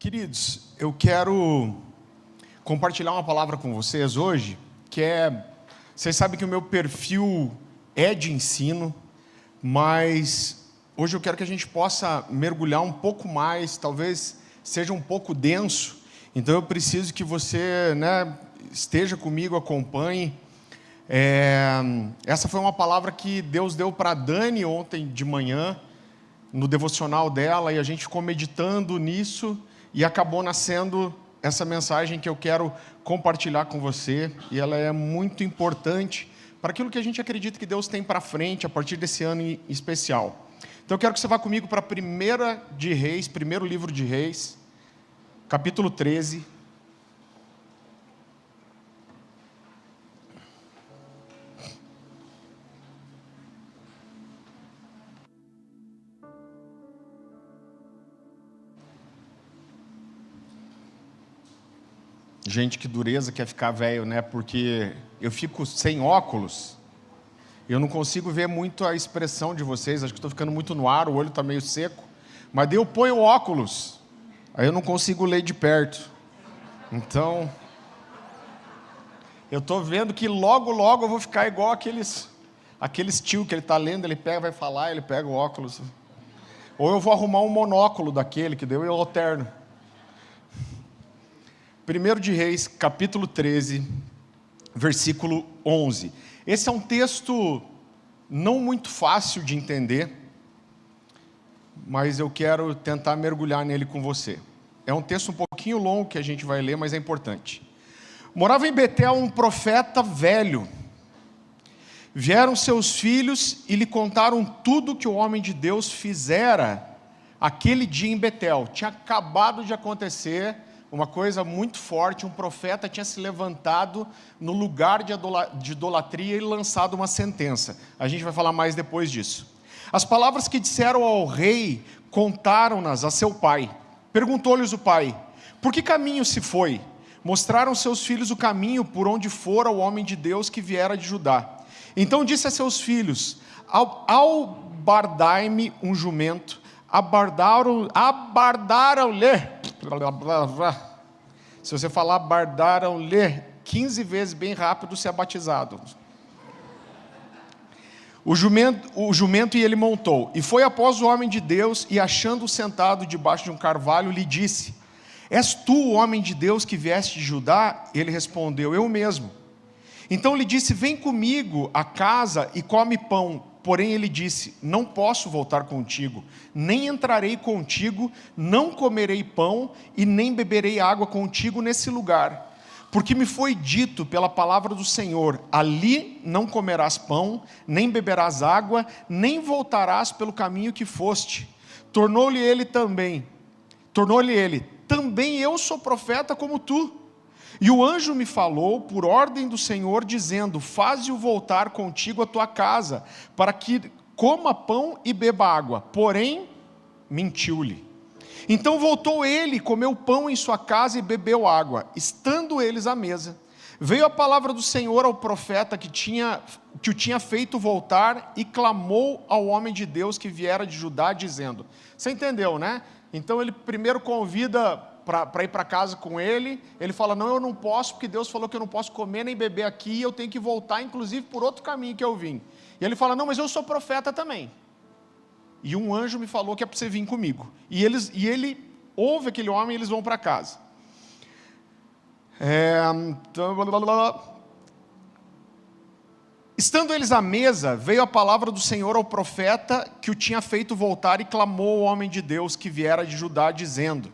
Queridos, eu quero compartilhar uma palavra com vocês hoje, vocês sabem que o meu perfil é de ensino, mas hoje eu quero que a gente possa mergulhar um pouco mais, talvez seja um pouco denso, então eu preciso que você, esteja comigo, acompanhe. Essa foi uma palavra que Deus deu para a Dani ontem de manhã, no devocional dela, e a gente ficou meditando nisso, e acabou nascendo essa mensagem que eu quero compartilhar com você, e ela é muito importante para aquilo que a gente acredita que Deus tem para frente, a partir desse ano em especial. Então eu quero que você vá comigo para 1 de Reis, primeiro livro de Reis, capítulo 13. Gente, que dureza quer ficar velho, né? Porque eu fico sem óculos, eu não consigo ver muito a expressão de vocês, acho que estou ficando muito no ar, o olho está meio seco, mas daí eu ponho óculos, aí eu não consigo ler de perto. Então, eu estou vendo que logo eu vou ficar igual aqueles tio que ele está lendo, ele pega, vai falar, ele pega o óculos. Ou eu vou arrumar um monóculo daquele, que deu eu alterno. 1 de Reis, capítulo 13, versículo 11. Esse é um texto não muito fácil de entender, mas eu quero tentar mergulhar nele com você. É um texto um pouquinho longo que a gente vai ler, mas é importante. Morava em Betel um profeta velho. Vieram seus filhos e lhe contaram tudo que o homem de Deus fizera aquele dia em Betel. Tinha acabado de acontecer uma coisa muito forte, um profeta tinha se levantado no lugar de idolatria e lançado uma sentença. A gente vai falar mais depois disso. As palavras que disseram ao rei, contaram-nas a seu pai. Perguntou-lhes o pai: por que caminho se foi? Mostraram seus filhos o caminho por onde fora o homem de Deus que viera de Judá. Então disse a seus filhos: albardai-me um jumento. Abardaram-lhe. Se você falar abardaram-lhe 15 vezes bem rápido, você é batizado. O jumento e ele montou. E foi após o homem de Deus, e achando-o sentado debaixo de um carvalho, lhe disse: és tu o homem de Deus que vieste de Judá? Ele respondeu: eu mesmo. Então lhe disse: vem comigo à casa e come pão. Porém ele disse: não posso voltar contigo, nem entrarei contigo, não comerei pão e nem beberei água contigo nesse lugar. Porque me foi dito pela palavra do Senhor: ali não comerás pão, nem beberás água, nem voltarás pelo caminho que foste. Tornou-lhe ele, também eu sou profeta como tu. E o anjo me falou por ordem do Senhor, dizendo: faze-o voltar contigo à tua casa, para que coma pão e beba água. Porém, mentiu-lhe. Então voltou ele, comeu pão em sua casa e bebeu água. Estando eles à mesa, veio a palavra do Senhor ao profeta que o tinha feito voltar, e clamou ao homem de Deus que viera de Judá, dizendo... Você entendeu, né? Então ele primeiro convida para ir para casa com ele. Ele fala: não, eu não posso, porque Deus falou que eu não posso comer nem beber aqui, eu tenho que voltar, inclusive, por outro caminho que eu vim. E ele fala: não, mas eu sou profeta também. E um anjo me falou que é para você vir comigo. E ele ouve aquele homem e eles vão para casa. Estando eles à mesa, veio a palavra do Senhor ao profeta que o tinha feito voltar, e clamou ao homem de Deus que viera de Judá, dizendo: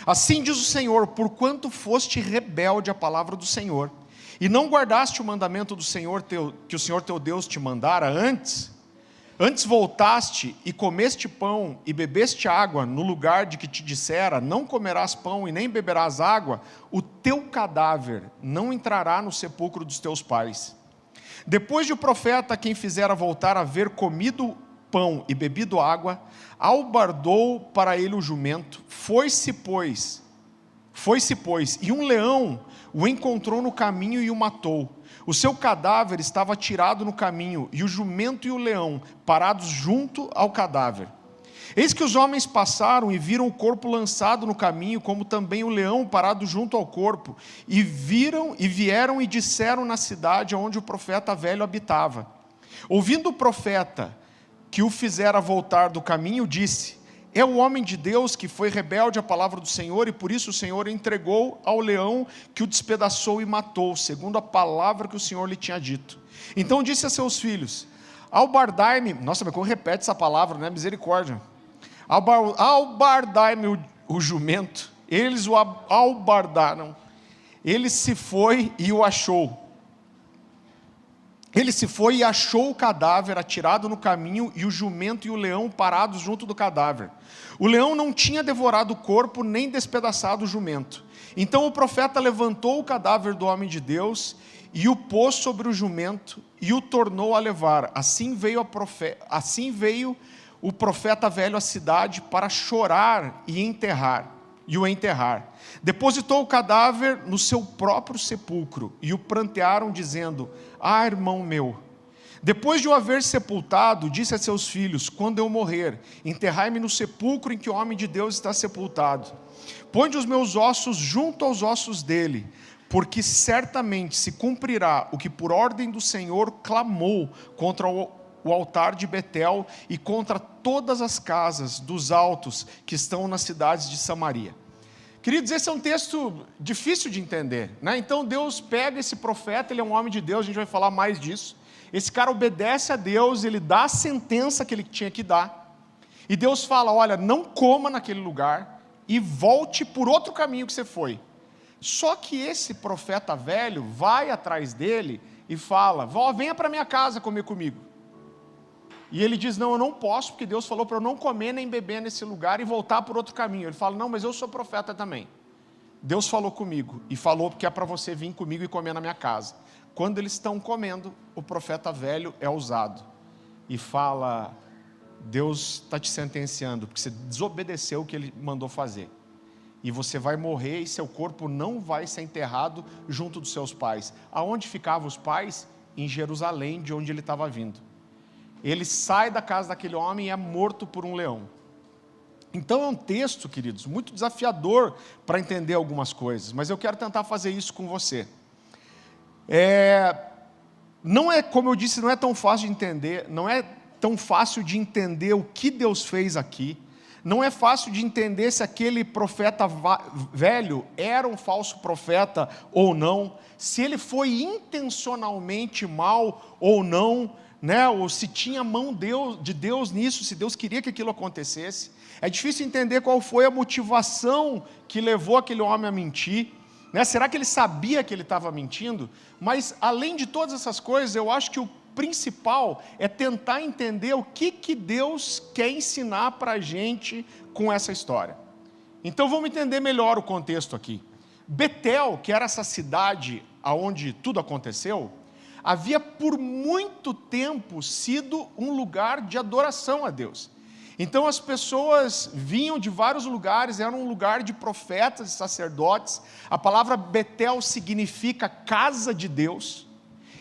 assim diz o Senhor, porquanto foste rebelde à palavra do Senhor, e não guardaste o mandamento do Senhor que o Senhor teu Deus te mandara, antes voltaste e comeste pão e bebeste água no lugar de que te dissera: não comerás pão e nem beberás água, o teu cadáver não entrará no sepulcro dos teus pais. Depois de o profeta, a quem fizera voltar, haver comido pão e bebido água, albardou para ele o jumento, foi-se pois, e um leão o encontrou no caminho e o matou. O seu cadáver estava tirado no caminho, e o jumento e o leão parados junto ao cadáver. Eis que os homens passaram e viram o corpo lançado no caminho, como também o leão parado junto ao corpo, e vieram e disseram na cidade onde o profeta velho habitava. Ouvindo o profeta que o fizera voltar do caminho, disse: é o homem de Deus que foi rebelde à palavra do Senhor, e por isso o Senhor entregou ao leão, que o despedaçou e matou, segundo a palavra que o Senhor lhe tinha dito. Então disse a seus filhos: albardai-me, nossa, mas como repete essa palavra, né? Misericórdia. Albardai-me o jumento. Eles o albardaram. Ele se foi e o achou. Ele se foi e achou o cadáver atirado no caminho, e o jumento e o leão parados junto do cadáver. O leão não tinha devorado o corpo, nem despedaçado o jumento. Então o profeta levantou o cadáver do homem de Deus, e o pôs sobre o jumento, e o tornou a levar. Assim veio o profeta velho à cidade, para chorar e o enterrar. Depositou o cadáver no seu próprio sepulcro, e o prantearam, dizendo: ah, irmão meu. Depois de o haver sepultado, disse a seus filhos: quando eu morrer, enterrai-me no sepulcro em que o homem de Deus está sepultado. Ponde os meus ossos junto aos ossos dele, porque certamente se cumprirá o que por ordem do Senhor clamou contra o altar de Betel e contra todas as casas dos altos que estão nas cidades de Samaria. Queridos, esse é um texto difícil de entender, né? Então Deus pega esse profeta, ele é um homem de Deus, a gente vai falar mais disso. Esse cara obedece a Deus, ele dá a sentença que ele tinha que dar, e Deus fala: olha, não coma naquele lugar, e volte por outro caminho que você foi. Só que esse profeta velho vai atrás dele e fala: venha para minha casa comer comigo. E ele diz: não, eu não posso, porque Deus falou para eu não comer nem beber nesse lugar e voltar por outro caminho. Ele fala: não, mas eu sou profeta também. Deus falou comigo, e falou que é para você vir comigo e comer na minha casa. Quando eles estão comendo, o profeta velho é ousado e fala: Deus está te sentenciando, porque você desobedeceu o que ele mandou fazer. E você vai morrer, e seu corpo não vai ser enterrado junto dos seus pais. Aonde ficavam os pais? Em Jerusalém, de onde ele estava vindo. Ele sai da casa daquele homem e é morto por um leão. Então é um texto, queridos, muito desafiador para entender algumas coisas, mas eu quero tentar fazer isso com você. Não é, como eu disse, não é tão fácil de entender, não é tão fácil de entender o que Deus fez aqui, não é fácil de entender se aquele profeta velho era um falso profeta ou não, se ele foi intencionalmente mal ou não, né? Ou se tinha mão de Deus nisso, se Deus queria que aquilo acontecesse. É difícil entender qual foi a motivação que levou aquele homem a mentir, né? Será que ele sabia que ele estava mentindo? Mas além de todas essas coisas, eu acho que o principal é tentar entender o que Deus quer ensinar para a gente com essa história. Então vamos entender melhor o contexto aqui. Betel, que era essa cidade onde tudo aconteceu, havia por muito tempo sido um lugar de adoração a Deus. Então as pessoas vinham de vários lugares, era um lugar de profetas e sacerdotes. A palavra Betel significa casa de Deus.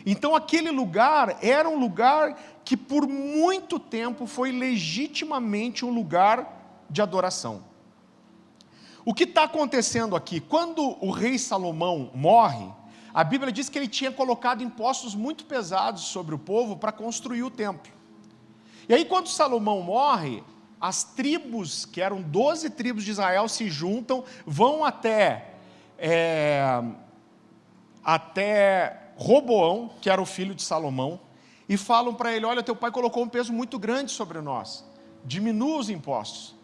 Então aquele lugar era um lugar que por muito tempo foi legitimamente um lugar de adoração. O que está acontecendo aqui? Quando o rei Salomão morre, a Bíblia diz que ele tinha colocado impostos muito pesados sobre o povo para construir o templo. E aí quando Salomão morre, as tribos, que eram 12 tribos de Israel, se juntam, vão até Roboão, que era o filho de Salomão, e falam para ele: olha, teu pai colocou um peso muito grande sobre nós, diminua os impostos.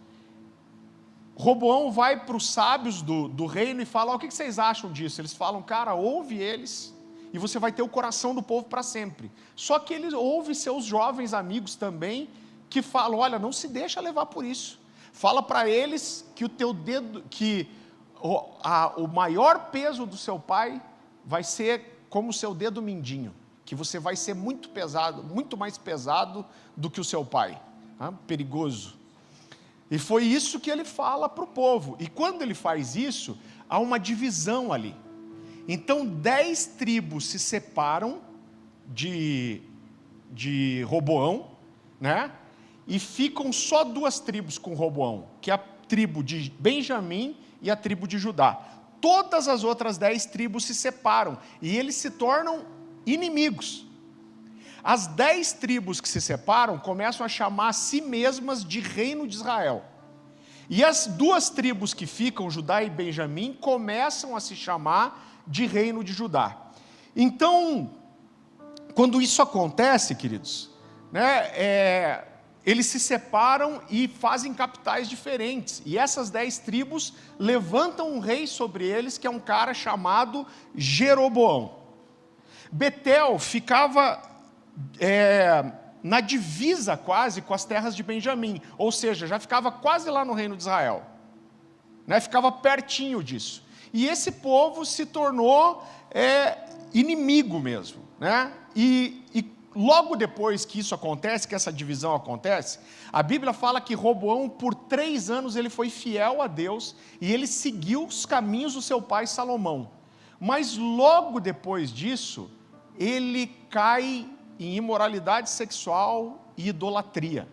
Roboão vai para os sábios do reino e fala: o que vocês acham disso? Eles falam: cara, ouve eles, e você vai ter o coração do povo para sempre. Só que ele ouve seus jovens amigos também, que falam: olha, não se deixa levar por isso. Fala para eles que o teu dedo, que o maior peso do seu pai vai ser como o seu dedo mindinho, que você vai ser muito pesado, muito mais pesado do que o seu pai. Perigoso. E foi isso que ele fala para o povo. E quando ele faz isso, há uma divisão ali. Então 10 tribos se separam de Roboão, né? e ficam só 2 tribos com Roboão, que é a tribo de Benjamim e a tribo de Judá. Todas as outras 10 tribos se separam e eles se tornam inimigos. As 10 tribos que se separam começam a chamar a si mesmas de reino de Israel. E as 2 tribos que ficam, Judá e Benjamim, começam a se chamar de reino de Judá. Então, quando isso acontece, queridos, né, eles se separam e fazem capitais diferentes. E essas 10 tribos levantam um rei sobre eles, que é um cara chamado Jeroboão. Betel ficava na divisa quase com as terras de Benjamim, ou seja, já ficava quase lá no reino de Israel, né? Ficava pertinho disso, e esse povo se tornou inimigo mesmo, né? E logo depois que isso acontece, que essa divisão acontece, a Bíblia fala que Roboão por 3 anos ele foi fiel a Deus, e ele seguiu os caminhos do seu pai Salomão, mas logo depois disso, ele cai em imoralidade sexual e idolatria.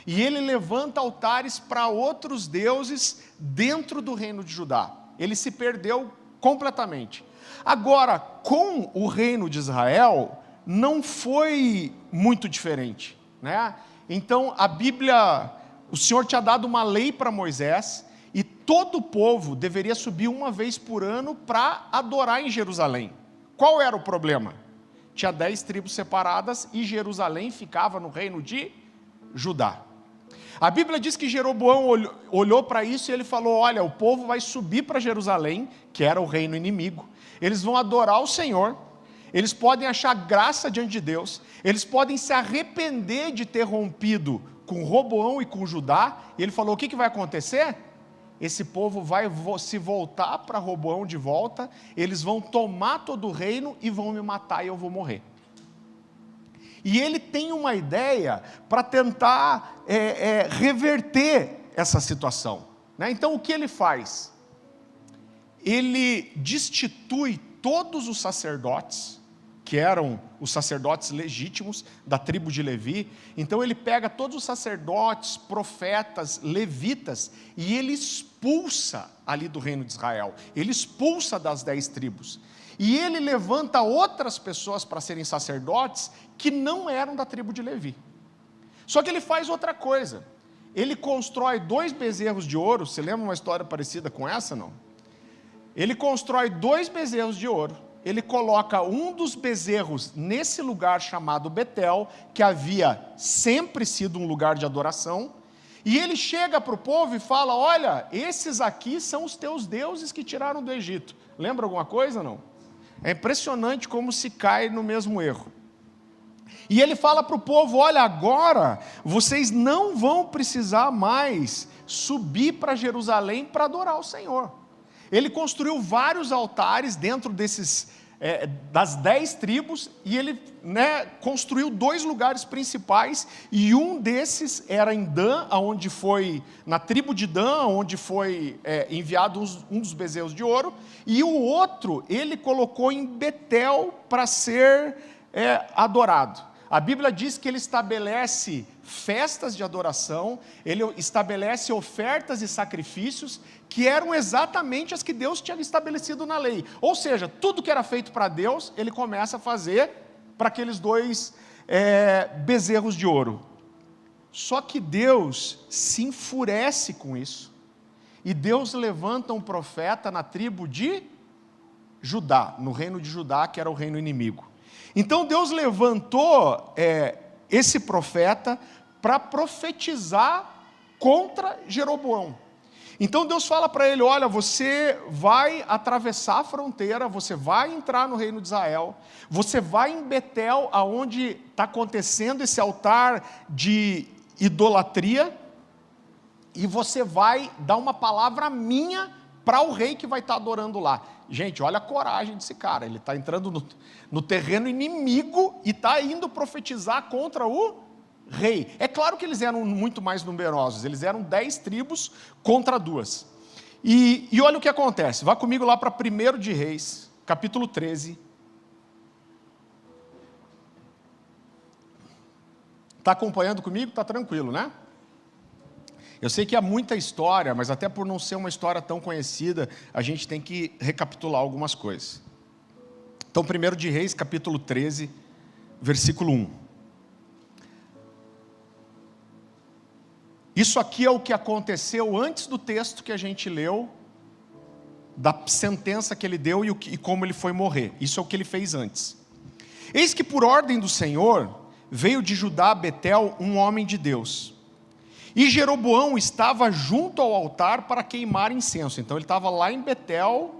E ele levanta altares para outros deuses dentro do reino de Judá. Ele se perdeu completamente. Agora, com o reino de Israel, não foi muito diferente, né? Então, a Bíblia, o Senhor tinha dado uma lei para Moisés, e todo o povo deveria subir uma vez por ano para adorar em Jerusalém. Qual era o problema? Tinha 10 tribos separadas e Jerusalém ficava no reino de Judá. A Bíblia diz que Jeroboão olhou para isso e ele falou: olha, o povo vai subir para Jerusalém, que era o reino inimigo, eles vão adorar o Senhor, eles podem achar graça diante de Deus, eles podem se arrepender de ter rompido com Roboão e com Judá, e ele falou: o que vai acontecer? Esse povo vai se voltar para Roboão de volta, eles vão tomar todo o reino e vão me matar e eu vou morrer. E ele tem uma ideia para tentar reverter essa situação, né? Então o que ele faz? Ele destitui todos os sacerdotes, que eram os sacerdotes legítimos da tribo de Levi. Então ele pega todos os sacerdotes, profetas, levitas, e ele expulsa ali do reino de Israel, ele expulsa das 10 tribos, e ele levanta outras pessoas para serem sacerdotes, que não eram da tribo de Levi. Só que ele faz outra coisa, ele constrói 2 bezerros de ouro. Você lembra uma história parecida com essa, não? Ele constrói 2 bezerros de ouro, ele coloca um dos bezerros nesse lugar chamado Betel, que havia sempre sido um lugar de adoração, e ele chega para o povo e fala: olha, esses aqui são os teus deuses que tiraram do Egito. Lembra alguma coisa, não? É impressionante como se cai no mesmo erro. E ele fala para o povo: olha, agora vocês não vão precisar mais subir para Jerusalém para adorar o Senhor. Ele construiu vários altares dentro das 10 tribos, e ele, né, construiu 2 lugares principais, e um desses era em Dan, onde foi, na tribo de Dan, onde foi enviado um dos bezerros de ouro, e o outro ele colocou em Betel para ser adorado. A Bíblia diz que ele estabelece festas de adoração, ele estabelece ofertas e sacrifícios, que eram exatamente as que Deus tinha estabelecido na lei. Ou seja, tudo que era feito para Deus, ele começa a fazer para aqueles 2 bezerros de ouro. Só que Deus se enfurece com isso, e Deus levanta um profeta na tribo de Judá, no reino de Judá, que era o reino inimigo. Então Deus levantou esse profeta para profetizar contra Jeroboão. Então Deus fala para ele: olha, você vai atravessar a fronteira, você vai entrar no reino de Israel, você vai em Betel, aonde está acontecendo esse altar de idolatria, e você vai dar uma palavra minha para o rei que vai estar adorando lá. Gente, olha a coragem desse cara, ele está entrando no terreno inimigo e está indo profetizar contra o rei. É claro que eles eram muito mais numerosos, eles eram 10 tribos contra 2. E olha o que acontece, vá comigo lá para 1 de Reis, capítulo 13. Está acompanhando comigo? Está tranquilo, né? Eu sei que há muita história, mas até por não ser uma história tão conhecida, a gente tem que recapitular algumas coisas. Então, 1 de Reis, capítulo 13, versículo 1. Isso aqui é o que aconteceu antes do texto que a gente leu, da sentença que ele deu e como ele foi morrer. Isso é o que ele fez antes. Eis que por ordem do Senhor, veio de Judá a Betel um homem de Deus. E Jeroboão estava junto ao altar para queimar incenso. Então ele estava lá em Betel,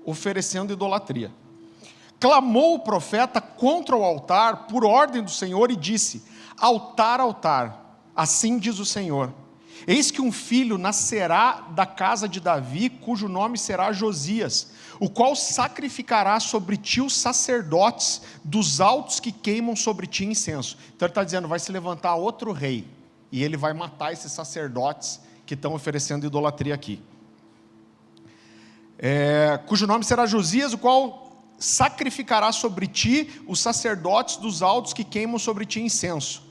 oferecendo idolatria. Clamou o profeta contra o altar, por ordem do Senhor, e disse: altar, altar, assim diz o Senhor, eis que um filho nascerá da casa de Davi, cujo nome será Josias, o qual sacrificará sobre ti os sacerdotes dos altos que queimam sobre ti incenso. Então ele está dizendo, vai se levantar outro rei, e ele vai matar esses sacerdotes que estão oferecendo idolatria aqui. Cujo nome será Josias, o qual sacrificará sobre ti os sacerdotes dos altos que queimam sobre ti incenso.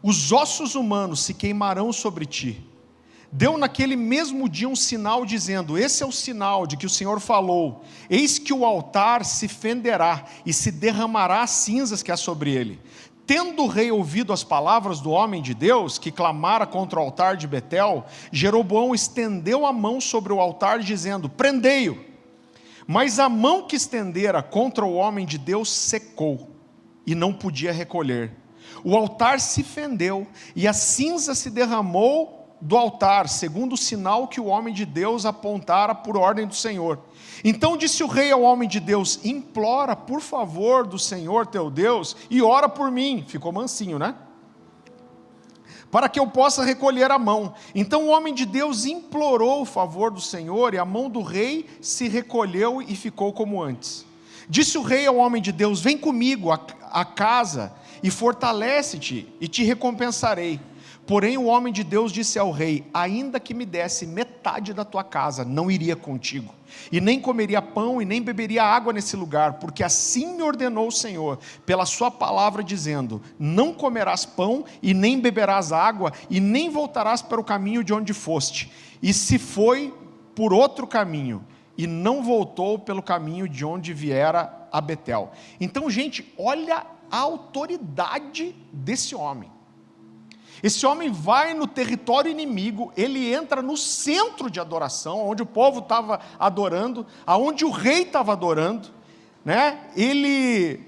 Os ossos humanos se queimarão sobre ti. Deu naquele mesmo dia um sinal dizendo, esse é o sinal de que o Senhor falou, eis que o altar se fenderá e se derramará as cinzas que há sobre ele. Tendo o rei ouvido as palavras do homem de Deus, que clamara contra o altar de Betel, Jeroboão estendeu a mão sobre o altar dizendo, prendei-o. Mas a mão que estendera contra o homem de Deus secou, e não podia recolher. O altar se fendeu, e a cinza se derramou do altar, segundo o sinal que o homem de Deus apontara por ordem do Senhor. Então disse o rei ao homem de Deus, implora por favor do Senhor teu Deus, e ora por mim. Ficou mansinho, né? Para que eu possa recolher a mão. Então o homem de Deus implorou o favor do Senhor, e a mão do rei se recolheu e ficou como antes. Disse o rei ao homem de Deus, vem comigo à casa, e fortalece-te, e te recompensarei. Porém o homem de Deus disse ao rei, ainda que me desse metade da tua casa, não iria contigo, e nem comeria pão, e nem beberia água nesse lugar, porque assim me ordenou o Senhor, pela sua palavra dizendo, não comerás pão, e nem beberás água, e nem voltarás para o caminho de onde foste. E se foi por outro caminho, e não voltou pelo caminho de onde viera a Betel. Então, gente, olha a autoridade desse homem. Esse homem vai no território inimigo, ele entra no centro de adoração, onde o povo estava adorando, aonde o rei estava adorando, né? Ele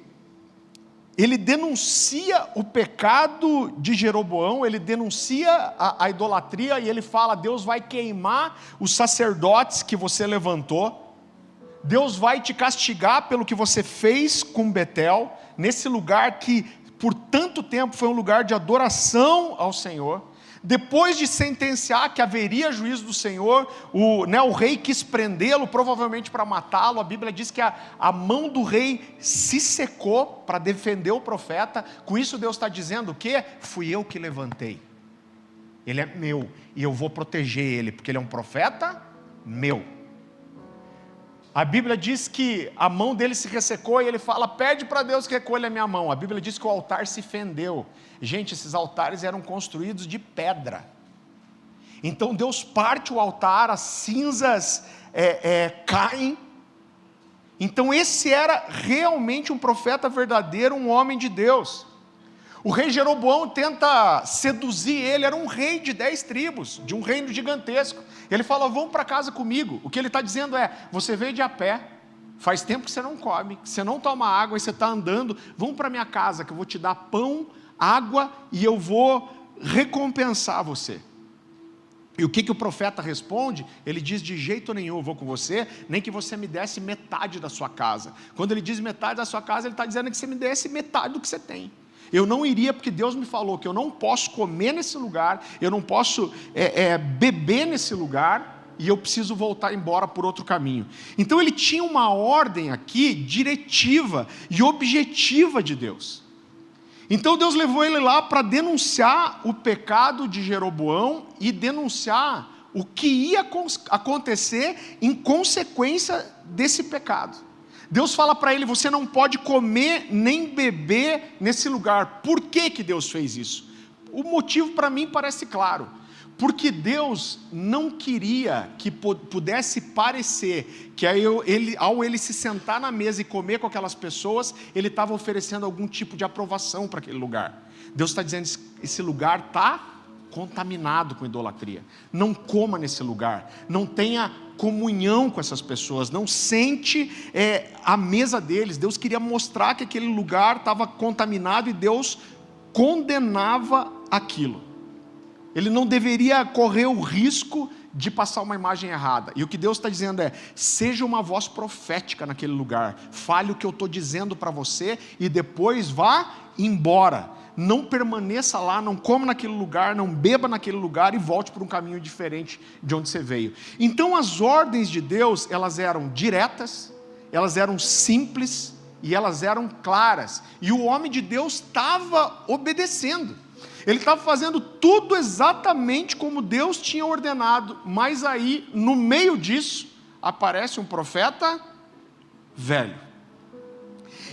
denuncia o pecado de Jeroboão, ele denuncia a idolatria, e ele fala, Deus vai queimar os sacerdotes que você levantou, Deus vai te castigar pelo que você fez com Betel, nesse lugar que por tanto tempo foi um lugar de adoração ao Senhor. Depois de sentenciar que haveria juízo do Senhor, o rei quis prendê-lo, provavelmente para matá-lo. A Bíblia diz que a mão do rei se secou para defender o profeta. Com isso Deus está dizendo o quê? Fui eu que levantei, ele é meu, e eu vou proteger ele, porque ele é um profeta meu. A Bíblia diz que a mão dele se ressecou, e ele fala, pede para Deus que recolha a minha mão. A Bíblia diz que o altar se fendeu. Gente, esses altares eram construídos de pedra. Então Deus parte o altar, as cinzas caem. Então esse era realmente um profeta verdadeiro, um homem de Deus. O rei Jeroboão tenta seduzir ele, era um rei de 10 tribos, de um reino gigantesco. Ele fala, vamos para casa comigo. O que ele está dizendo é, você veio de a pé, faz tempo que você não come, que você não toma água, e você está andando, vamos para minha casa, que eu vou te dar pão, água, e eu vou recompensar você. E o que o profeta responde? Ele diz, de jeito nenhum eu vou com você, nem que você me desse metade da sua casa. Quando ele diz metade da sua casa, ele está dizendo que você me desse metade do que você tem. Eu não iria, porque Deus me falou que eu não posso comer nesse lugar, eu não posso beber nesse lugar, e eu preciso voltar embora por outro caminho. Então ele tinha uma ordem aqui, diretiva e objetiva de Deus. Então Deus levou ele lá para denunciar o pecado de Jeroboão, e denunciar o que ia acontecer em consequência desse pecado. Deus fala para ele, você não pode comer nem beber nesse lugar. Por que Deus fez isso? O motivo para mim parece claro. Porque Deus não queria que pudesse parecer que ao ele se sentar na mesa e comer com aquelas pessoas, ele estava oferecendo algum tipo de aprovação para aquele lugar. Deus está dizendo, esse lugar está contaminado com idolatria. Não coma nesse lugar, não tenha comunhão com essas pessoas, não sente a mesa deles. Deus queria mostrar que aquele lugar estava contaminado e Deus condenava aquilo. Ele não deveria correr o risco de passar uma imagem errada. E o que Deus está dizendo é, seja uma voz profética naquele lugar. Fale o que eu estou dizendo para você e depois vá embora. Não permaneça lá, não coma naquele lugar, não beba naquele lugar e volte por um caminho diferente de onde você veio. Então as ordens de Deus, elas eram diretas, elas eram simples e elas eram claras. E o homem de Deus estava obedecendo. Ele estava fazendo tudo exatamente como Deus tinha ordenado, mas aí, no meio disso, aparece um profeta velho.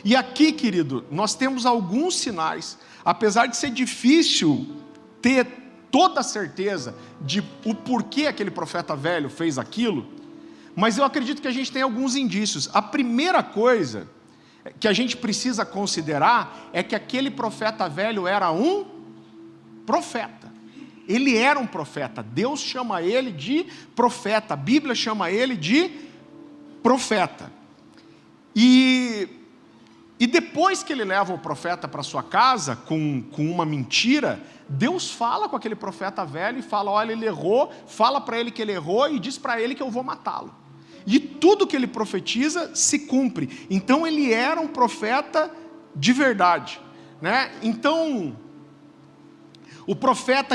E aqui, querido, nós temos alguns sinais, apesar de ser difícil ter toda a certeza de o porquê aquele profeta velho fez aquilo, mas eu acredito que a gente tem alguns indícios. A primeira coisa que a gente precisa considerar é que aquele profeta velho era um profeta. Ele era um profeta. Deus chama ele de profeta. A Bíblia chama ele de profeta. E depois que ele leva o profeta para sua casa com uma mentira, Deus fala com aquele profeta velho e fala, olha, ele errou, fala para ele que ele errou e diz para ele que eu vou matá-lo. E tudo que ele profetiza se cumpre. Então ele era um profeta de verdade, né? Então o profeta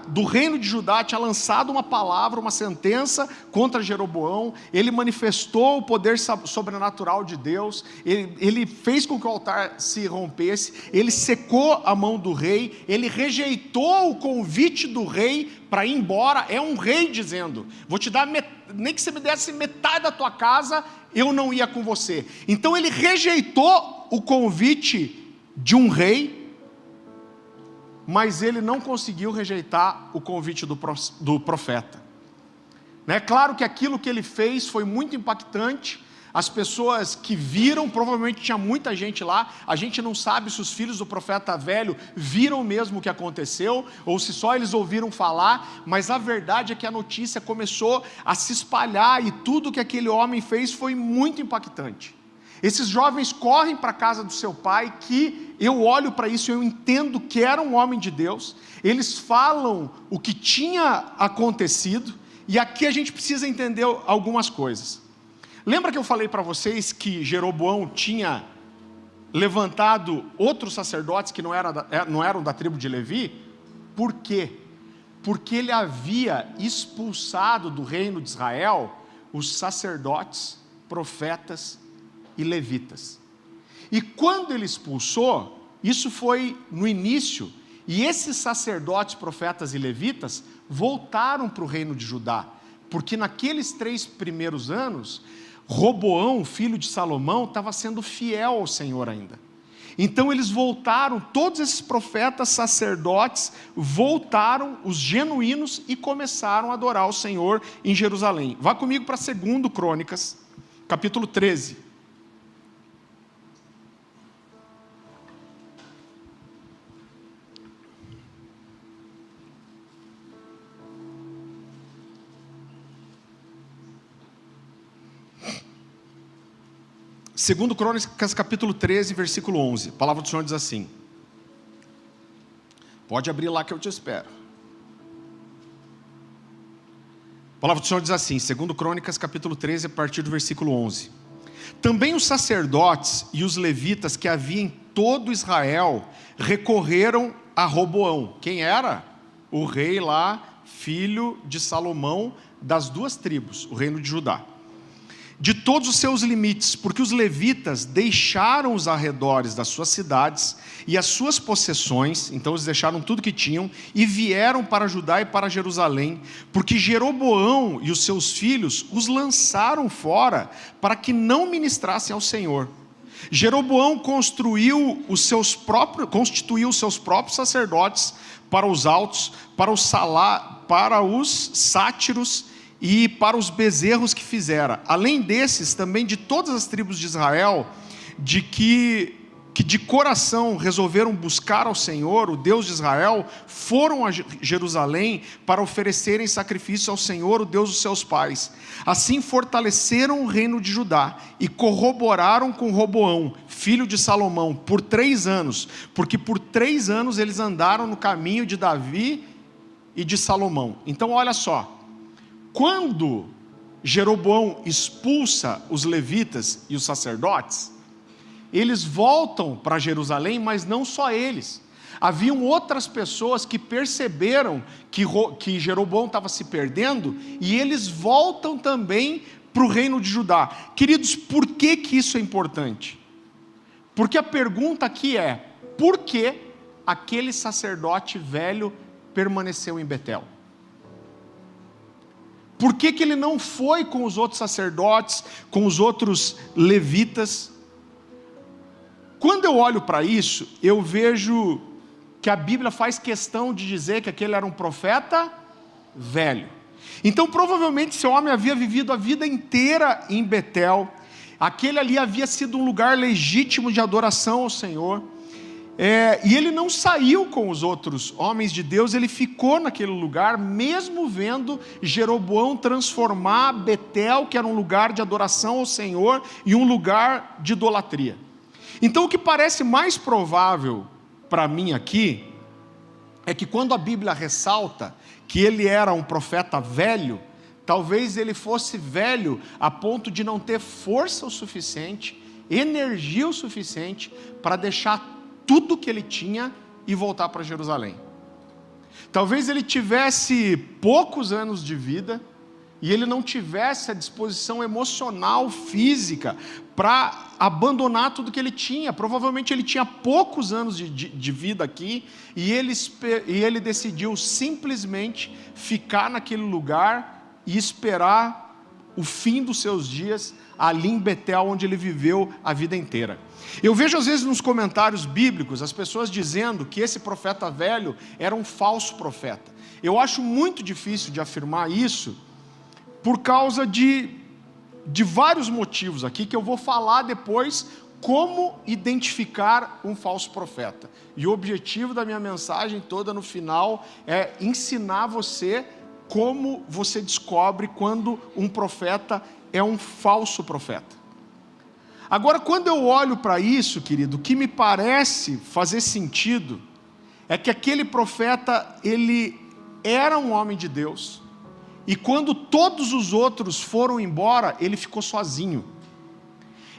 do reino de Judá, tinha lançado uma palavra, uma sentença contra Jeroboão. Ele manifestou o poder sobrenatural de Deus. Ele fez com que o altar se rompesse. Ele secou a mão do rei. Ele rejeitou o convite do rei para ir embora. É um rei dizendo, vou te dar, nem que você me desse metade da tua casa, eu não ia com você. Então ele rejeitou o convite de um rei, mas ele não conseguiu rejeitar o convite do profeta. É claro que aquilo que ele fez foi muito impactante. As pessoas que viram, provavelmente tinha muita gente lá. A gente não sabe se os filhos do profeta velho viram mesmo o que aconteceu, ou se só eles ouviram falar, mas a verdade é que a notícia começou a se espalhar, e tudo que aquele homem fez foi muito impactante. Esses jovens correm para a casa do seu pai, que eu olho para isso e eu entendo que era um homem de Deus. Eles falam o que tinha acontecido, e aqui a gente precisa entender algumas coisas. Lembra que eu falei para vocês que Jeroboão tinha levantado outros sacerdotes que não eram da tribo de Levi? Por quê? Porque ele havia expulsado do reino de Israel os sacerdotes, profetas e levitas. E quando ele expulsou, isso foi no início, e esses sacerdotes, profetas e levitas voltaram para o reino de Judá, porque naqueles 3 primeiros anos, Roboão, filho de Salomão, estava sendo fiel ao Senhor ainda. Então eles voltaram, todos esses profetas, sacerdotes, voltaram, os genuínos, e começaram a adorar o Senhor em Jerusalém. Vá comigo para 2 Crônicas, capítulo 13. Segundo Crônicas, capítulo 13, versículo 11. A palavra do Senhor diz assim. Pode abrir lá que eu te espero. A palavra do Senhor diz assim, segundo Crônicas, capítulo 13, a partir do versículo 11. Também os sacerdotes e os levitas que havia em todo Israel recorreram a Roboão. Quem era? O rei lá, filho de Salomão, das 2 tribos, o reino de Judá. De todos os seus limites, porque os levitas deixaram os arredores das suas cidades e as suas possessões, então eles deixaram tudo que tinham, e vieram para Judá e para Jerusalém, porque Jeroboão e os seus filhos os lançaram fora, para que não ministrassem ao Senhor. Jeroboão constituiu os seus próprios sacerdotes para os altos, para os sátiros e para os bezerros que fizera. Além desses, também de todas as tribos de Israel, que de coração resolveram buscar ao Senhor, o Deus de Israel, foram a Jerusalém para oferecerem sacrifício ao Senhor, o Deus dos seus pais. Assim fortaleceram o reino de Judá e corroboraram com Roboão, filho de Salomão, por 3 anos, porque por 3 anos eles andaram no caminho de Davi e de Salomão. Então olha só, quando Jeroboão expulsa os levitas e os sacerdotes, eles voltam para Jerusalém, mas não só eles. Haviam outras pessoas que perceberam que Jeroboão estava se perdendo, e eles voltam também para o reino de Judá. Queridos, por que isso é importante? Porque a pergunta aqui é, por que aquele sacerdote velho permaneceu em Betel? Por que ele não foi com os outros sacerdotes, com os outros levitas? Quando eu olho para isso, eu vejo que a Bíblia faz questão de dizer que aquele era um profeta velho. Então, provavelmente, esse homem havia vivido a vida inteira em Betel. Aquele ali havia sido um lugar legítimo de adoração ao Senhor. E ele não saiu com os outros homens de Deus, ele ficou naquele lugar, mesmo vendo Jeroboão transformar Betel, que era um lugar de adoração ao Senhor, em um lugar de idolatria. Então o que parece mais provável para mim aqui, é que quando a Bíblia ressalta que ele era um profeta velho, talvez ele fosse velho a ponto de não ter força o suficiente, energia o suficiente, para deixar tudo que ele tinha e voltar para Jerusalém. Talvez ele tivesse poucos anos de vida, e ele não tivesse a disposição emocional, física, para abandonar tudo que ele tinha. Provavelmente ele tinha poucos anos de vida aqui, e ele decidiu simplesmente ficar naquele lugar e esperar o fim dos seus dias ali em Betel, onde ele viveu a vida inteira. Eu vejo às vezes nos comentários bíblicos as pessoas dizendo que esse profeta velho era um falso profeta. Eu acho muito difícil de afirmar isso, por causa de vários motivos aqui, que eu vou falar depois como identificar um falso profeta. E o objetivo da minha mensagem toda no final é ensinar você como você descobre quando um profeta é um falso profeta. Agora, quando eu olho para isso, querido, o que me parece fazer sentido é que aquele profeta, ele era um homem de Deus, e quando todos os outros foram embora, ele ficou sozinho.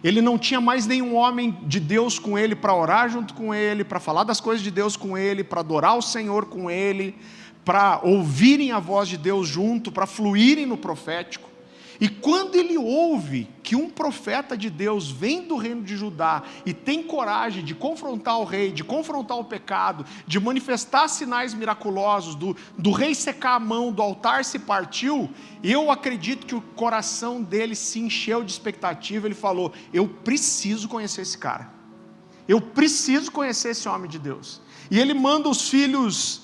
Ele não tinha mais nenhum homem de Deus com ele para orar junto com ele, para falar das coisas de Deus com ele, para adorar o Senhor com ele, para ouvirem a voz de Deus junto, para fluírem no profético. E quando ele ouve que um profeta de Deus vem do reino de Judá e tem coragem de confrontar o rei, de confrontar o pecado, de manifestar sinais miraculosos, do rei secar a mão, do altar se partiu, eu acredito que o coração dele se encheu de expectativa. Ele falou: eu preciso conhecer esse cara, eu preciso conhecer esse homem de Deus. E ele manda os filhos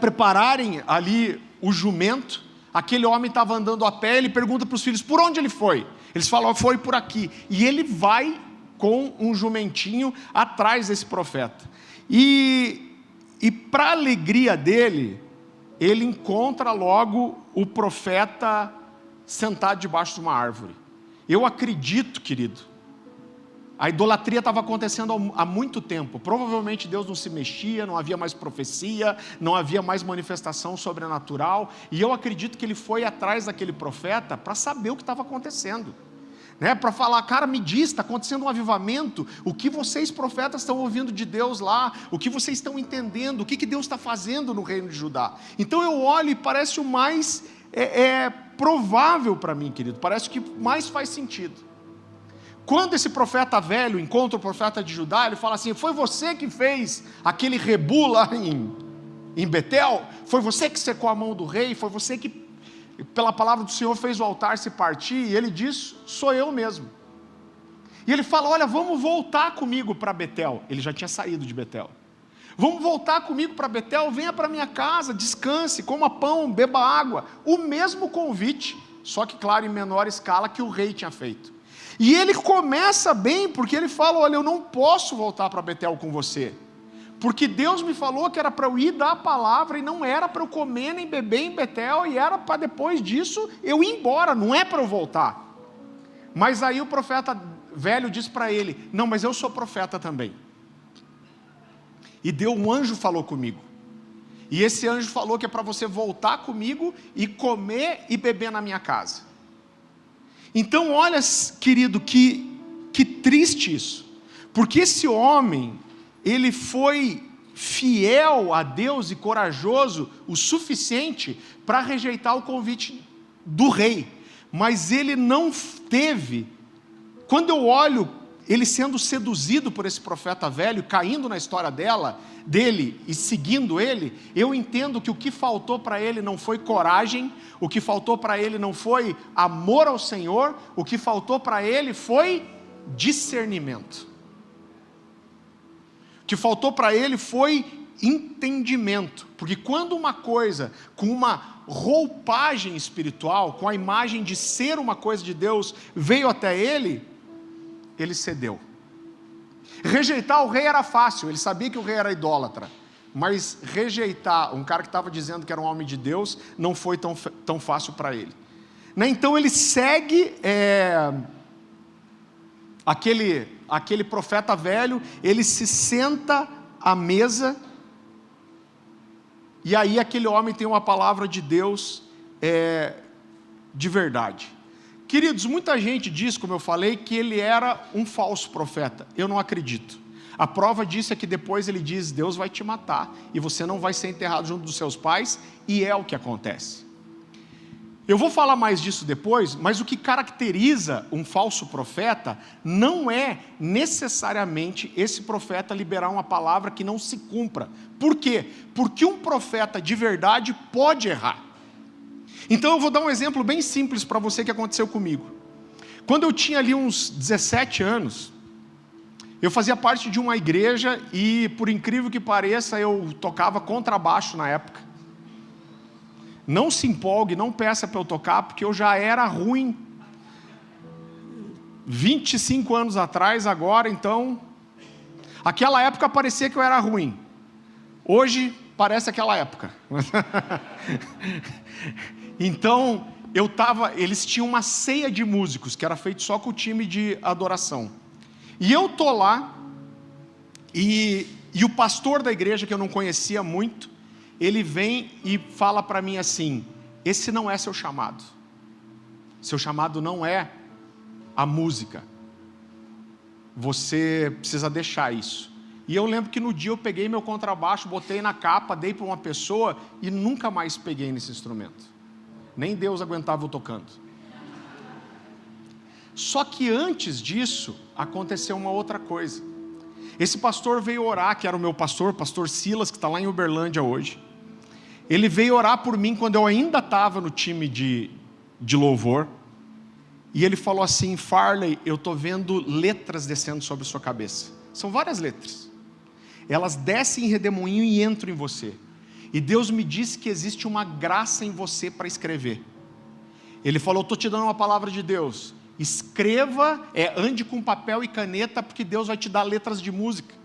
prepararem ali o jumento. Aquele homem estava andando a pé, ele pergunta para os filhos por onde ele foi. Eles falam: foi por aqui. E ele vai com um jumentinho atrás desse profeta. E para a alegria dele, ele encontra logo o profeta sentado debaixo de uma árvore. Eu acredito, querido, a idolatria estava acontecendo há muito tempo. Provavelmente Deus não se mexia, não havia mais profecia, não havia mais manifestação sobrenatural. E eu acredito que ele foi atrás daquele profeta para saber o que estava acontecendo, para falar: cara, me diz, está acontecendo um avivamento, o que vocês profetas estão ouvindo de Deus lá, o que vocês estão entendendo, o que Deus está fazendo no reino de Judá. Então eu olho e parece o mais provável para mim, querido, parece que mais faz sentido. Quando esse profeta velho encontra o profeta de Judá, ele fala assim: foi você que fez aquele rebu lá em Betel? Foi você que secou a mão do rei? Foi você que, pela palavra do Senhor, fez o altar se partir? E ele diz: sou eu mesmo. E ele fala, olha, vamos voltar comigo para Betel. Ele já tinha saído de Betel. Vamos voltar comigo para Betel, venha para minha casa, descanse, coma pão, beba água. O mesmo convite, só que claro, em menor escala que o rei tinha feito. E ele começa bem, porque ele fala, olha, eu não posso voltar para Betel com você. Porque Deus me falou que era para eu ir dar a palavra, e não era para eu comer nem beber em Betel, e era para depois disso eu ir embora, não é para eu voltar. Mas aí o profeta velho diz para ele, não, mas eu sou profeta também. E um anjo falou comigo. E esse anjo falou que é para você voltar comigo e comer e beber na minha casa. Então olha, querido, que triste isso. Porque esse homem, ele foi fiel a Deus e corajoso o suficiente para rejeitar o convite do rei. Mas ele não teve, quando eu olho ele sendo seduzido por esse profeta velho, caindo na história dele e seguindo ele, eu entendo que o que faltou para ele não foi coragem, o que faltou para ele não foi amor ao Senhor, o que faltou para ele foi discernimento. O que faltou para ele foi entendimento, porque quando uma coisa com uma roupagem espiritual, com a imagem de ser uma coisa de Deus, veio até ele cedeu. Rejeitar o rei era fácil, ele sabia que o rei era idólatra, mas rejeitar um cara que estava dizendo que era um homem de Deus, não foi tão fácil para ele. Então ele segue aquele profeta velho, ele se senta à mesa, e aí aquele homem tem uma palavra de Deus de verdade. Queridos, muita gente diz, como eu falei, que ele era um falso profeta. Eu não acredito. A prova disso é que depois ele diz, Deus vai te matar, e você não vai ser enterrado junto dos seus pais, e é o que acontece. Eu vou falar mais disso depois, mas o que caracteriza um falso profeta não é necessariamente esse profeta liberar uma palavra que não se cumpra. Por quê? Porque um profeta de verdade pode errar. Então eu vou dar um exemplo bem simples para você que aconteceu comigo. Quando eu tinha ali uns 17 anos, eu fazia parte de uma igreja e, por incrível que pareça, eu tocava contrabaixo na época. Não se empolgue, não peça para eu tocar, porque eu já era ruim 25 anos atrás, agora, então... Aquela época parecia que eu era ruim. Hoje, parece aquela época. Então, eles tinham uma ceia de músicos, que era feito só com o time de adoração. E eu tô lá, e o pastor da igreja, que eu não conhecia muito, ele vem e fala para mim assim, esse não é seu chamado. Seu chamado não é a música. Você precisa deixar isso. E eu lembro que no dia eu peguei meu contrabaixo, botei na capa, dei para uma pessoa e nunca mais peguei nesse instrumento. Nem Deus aguentava eu tocando. Só que antes disso, aconteceu uma outra coisa. Esse pastor veio orar, que era o meu pastor Silas, que está lá em Uberlândia hoje. Ele veio orar por mim quando eu ainda estava no time de louvor. E ele falou assim, Farley, eu estou vendo letras descendo sobre a sua cabeça. São várias letras. Elas descem em redemoinho e entram em você. E Deus me disse que existe uma graça em você para escrever. Ele falou, estou te dando uma palavra de Deus. Escreva, ande com papel e caneta, porque Deus vai te dar letras de música.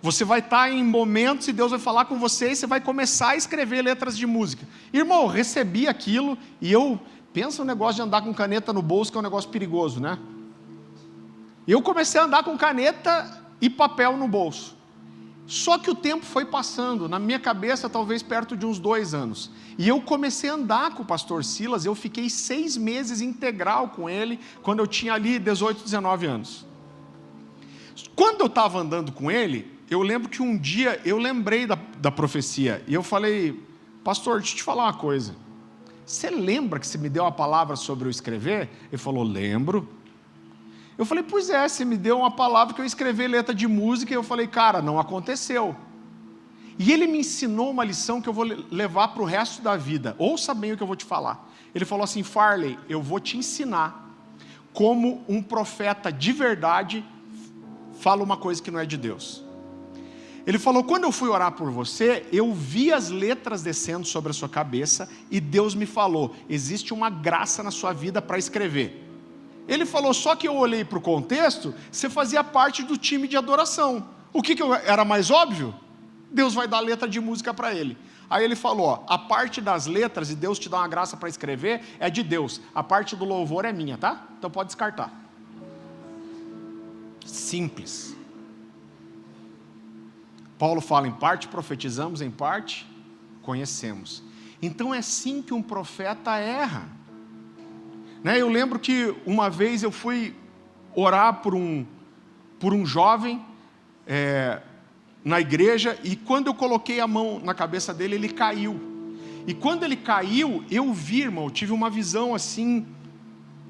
Você vai estar em momentos e Deus vai falar com você e você vai começar a escrever letras de música. Irmão, eu recebi aquilo e eu penso no negócio de andar com caneta no bolso, que é um negócio perigoso, né? Eu comecei a andar com caneta e papel no bolso. Só que o tempo foi passando, na minha cabeça talvez perto de uns 2 anos. E eu comecei a andar com o pastor Silas, eu fiquei 6 meses integral com ele, quando eu tinha ali 18, 19 anos. Quando eu estava andando com ele, eu lembro que um dia eu lembrei da profecia, e eu falei, pastor, deixa eu te falar uma coisa, você lembra que você me deu uma palavra sobre eu escrever? Ele falou, lembro. Eu falei, pois é, você me deu uma palavra que eu escrevi letra de música, e eu falei, cara, não aconteceu. E ele me ensinou uma lição que eu vou levar para o resto da vida. Ouça bem o que eu vou te falar. Ele falou assim, Farley, eu vou te ensinar como um profeta de verdade fala uma coisa que não é de Deus. Ele falou: quando eu fui orar por você, eu vi as letras descendo sobre a sua cabeça, e Deus me falou: existe uma graça na sua vida para escrever. Ele falou: só que eu olhei para o contexto, você fazia parte do time de adoração. O que era mais óbvio? Deus vai dar letra de música para ele. Aí ele falou: ó, a parte das letras, e Deus te dá uma graça para escrever, é de Deus. A parte do louvor é minha, tá? Então pode descartar. Simples. Paulo fala: em parte profetizamos, em parte conhecemos. Então é assim que um profeta erra. Eu lembro que uma vez eu fui orar por um jovem na igreja, e quando eu coloquei a mão na cabeça dele, ele caiu. E quando ele caiu, eu vi, irmão, eu tive uma visão assim,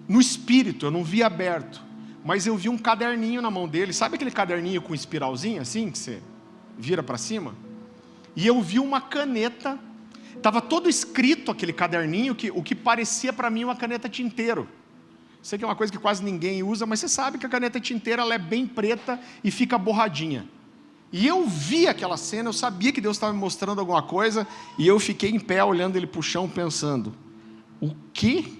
no espírito, eu não vi aberto, mas eu vi um caderninho na mão dele. Sabe aquele caderninho com espiralzinho assim, que você vira para cima? E eu vi uma caneta, estava todo escrito aquele caderninho, o que parecia para mim uma caneta tinteiro. Sei que é uma coisa que quase ninguém usa, mas você sabe que a caneta tinteira ela é bem preta e fica borradinha. E eu vi aquela cena, eu sabia que Deus estava me mostrando alguma coisa, e eu fiquei em pé olhando ele para o chão, pensando: o que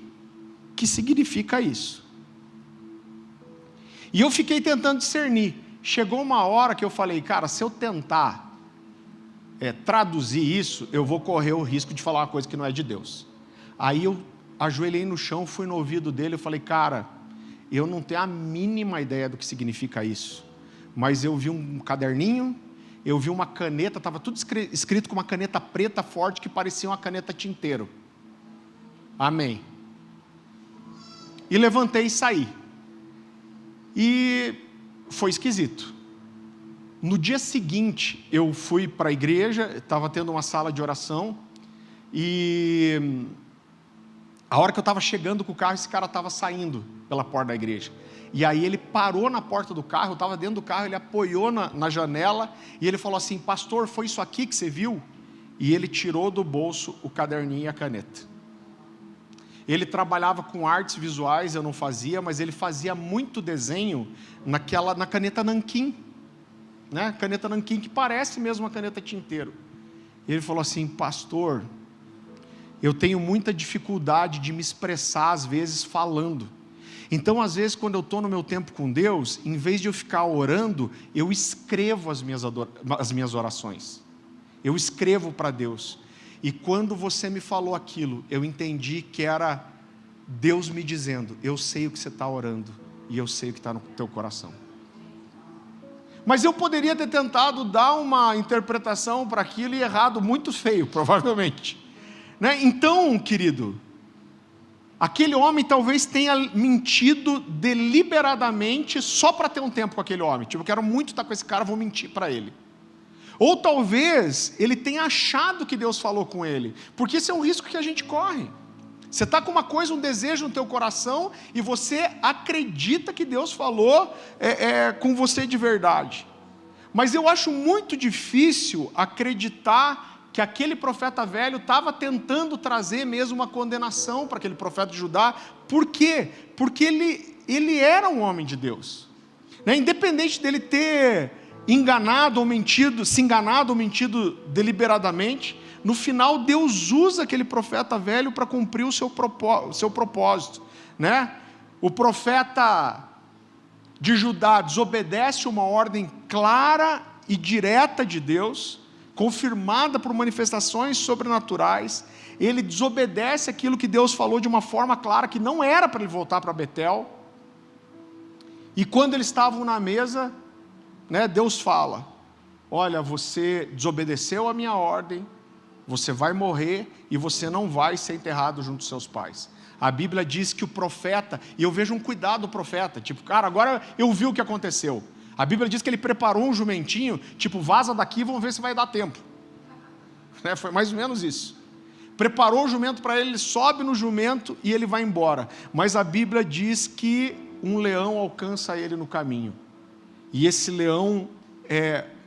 significa isso? E eu fiquei tentando discernir. Chegou uma hora que eu falei: cara, se eu tentar traduzir isso, eu vou correr o risco de falar uma coisa que não é de Deus. Aí eu ajoelhei no chão, fui no ouvido dele, eu falei: cara, eu não tenho a mínima ideia do que significa isso, mas eu vi um caderninho, eu vi uma caneta, estava tudo escrito com uma caneta preta forte, que parecia uma caneta tinteiro. Amém. E levantei e saí. E foi esquisito. No dia seguinte, eu fui para a igreja, estava tendo uma sala de oração, e a hora que eu estava chegando com o carro, esse cara estava saindo pela porta da igreja. E aí ele parou na porta do carro, eu estava dentro do carro, ele apoiou na janela, e ele falou assim: pastor, foi isso aqui que você viu? E ele tirou do bolso o caderninho e a caneta. Ele trabalhava com artes visuais, eu não fazia, mas ele fazia muito desenho na caneta nanquim. Caneta nanquim, que parece mesmo uma caneta tinteiro. E ele falou assim: pastor, eu tenho muita dificuldade de me expressar às vezes falando. Então às vezes quando eu estou no meu tempo com Deus, em vez de eu ficar orando, eu escrevo as minhas orações. Eu escrevo para Deus. E quando você me falou aquilo, eu entendi que era Deus me dizendo: eu sei o que você está orando, e eu sei o que está no teu coração. Mas eu poderia ter tentado dar uma interpretação para aquilo e errado muito feio, provavelmente. Então, querido, aquele homem talvez tenha mentido deliberadamente só para ter um tempo com aquele homem. Tipo, eu quero muito estar com esse cara, vou mentir para ele. Ou talvez ele tenha achado que Deus falou com ele, porque esse é um risco que a gente corre. Você está com uma coisa, um desejo no teu coração, e você acredita que Deus falou com você de verdade. Mas eu acho muito difícil acreditar que aquele profeta velho estava tentando trazer mesmo uma condenação para aquele profeta de Judá. Por quê? Porque ele era um homem de Deus. Independente dele ter se enganado ou mentido deliberadamente, no final Deus usa aquele profeta velho para cumprir o seu propósito. O profeta de Judá desobedece uma ordem clara e direta de Deus, confirmada por manifestações sobrenaturais. Ele desobedece aquilo que Deus falou de uma forma clara, que não era para ele voltar para Betel. E quando eles estavam na mesa, Deus fala: olha, você desobedeceu a minha ordem, você vai morrer e você não vai ser enterrado junto dos seus pais. A Bíblia diz que o profeta, e eu vejo um cuidado do profeta, tipo, cara, agora eu vi o que aconteceu. A Bíblia diz que ele preparou um jumentinho, tipo, vaza daqui, vamos ver se vai dar tempo. Foi mais ou menos isso. Preparou o jumento para ele sobe no jumento e ele vai embora. Mas a Bíblia diz que um leão alcança ele no caminho. E esse leão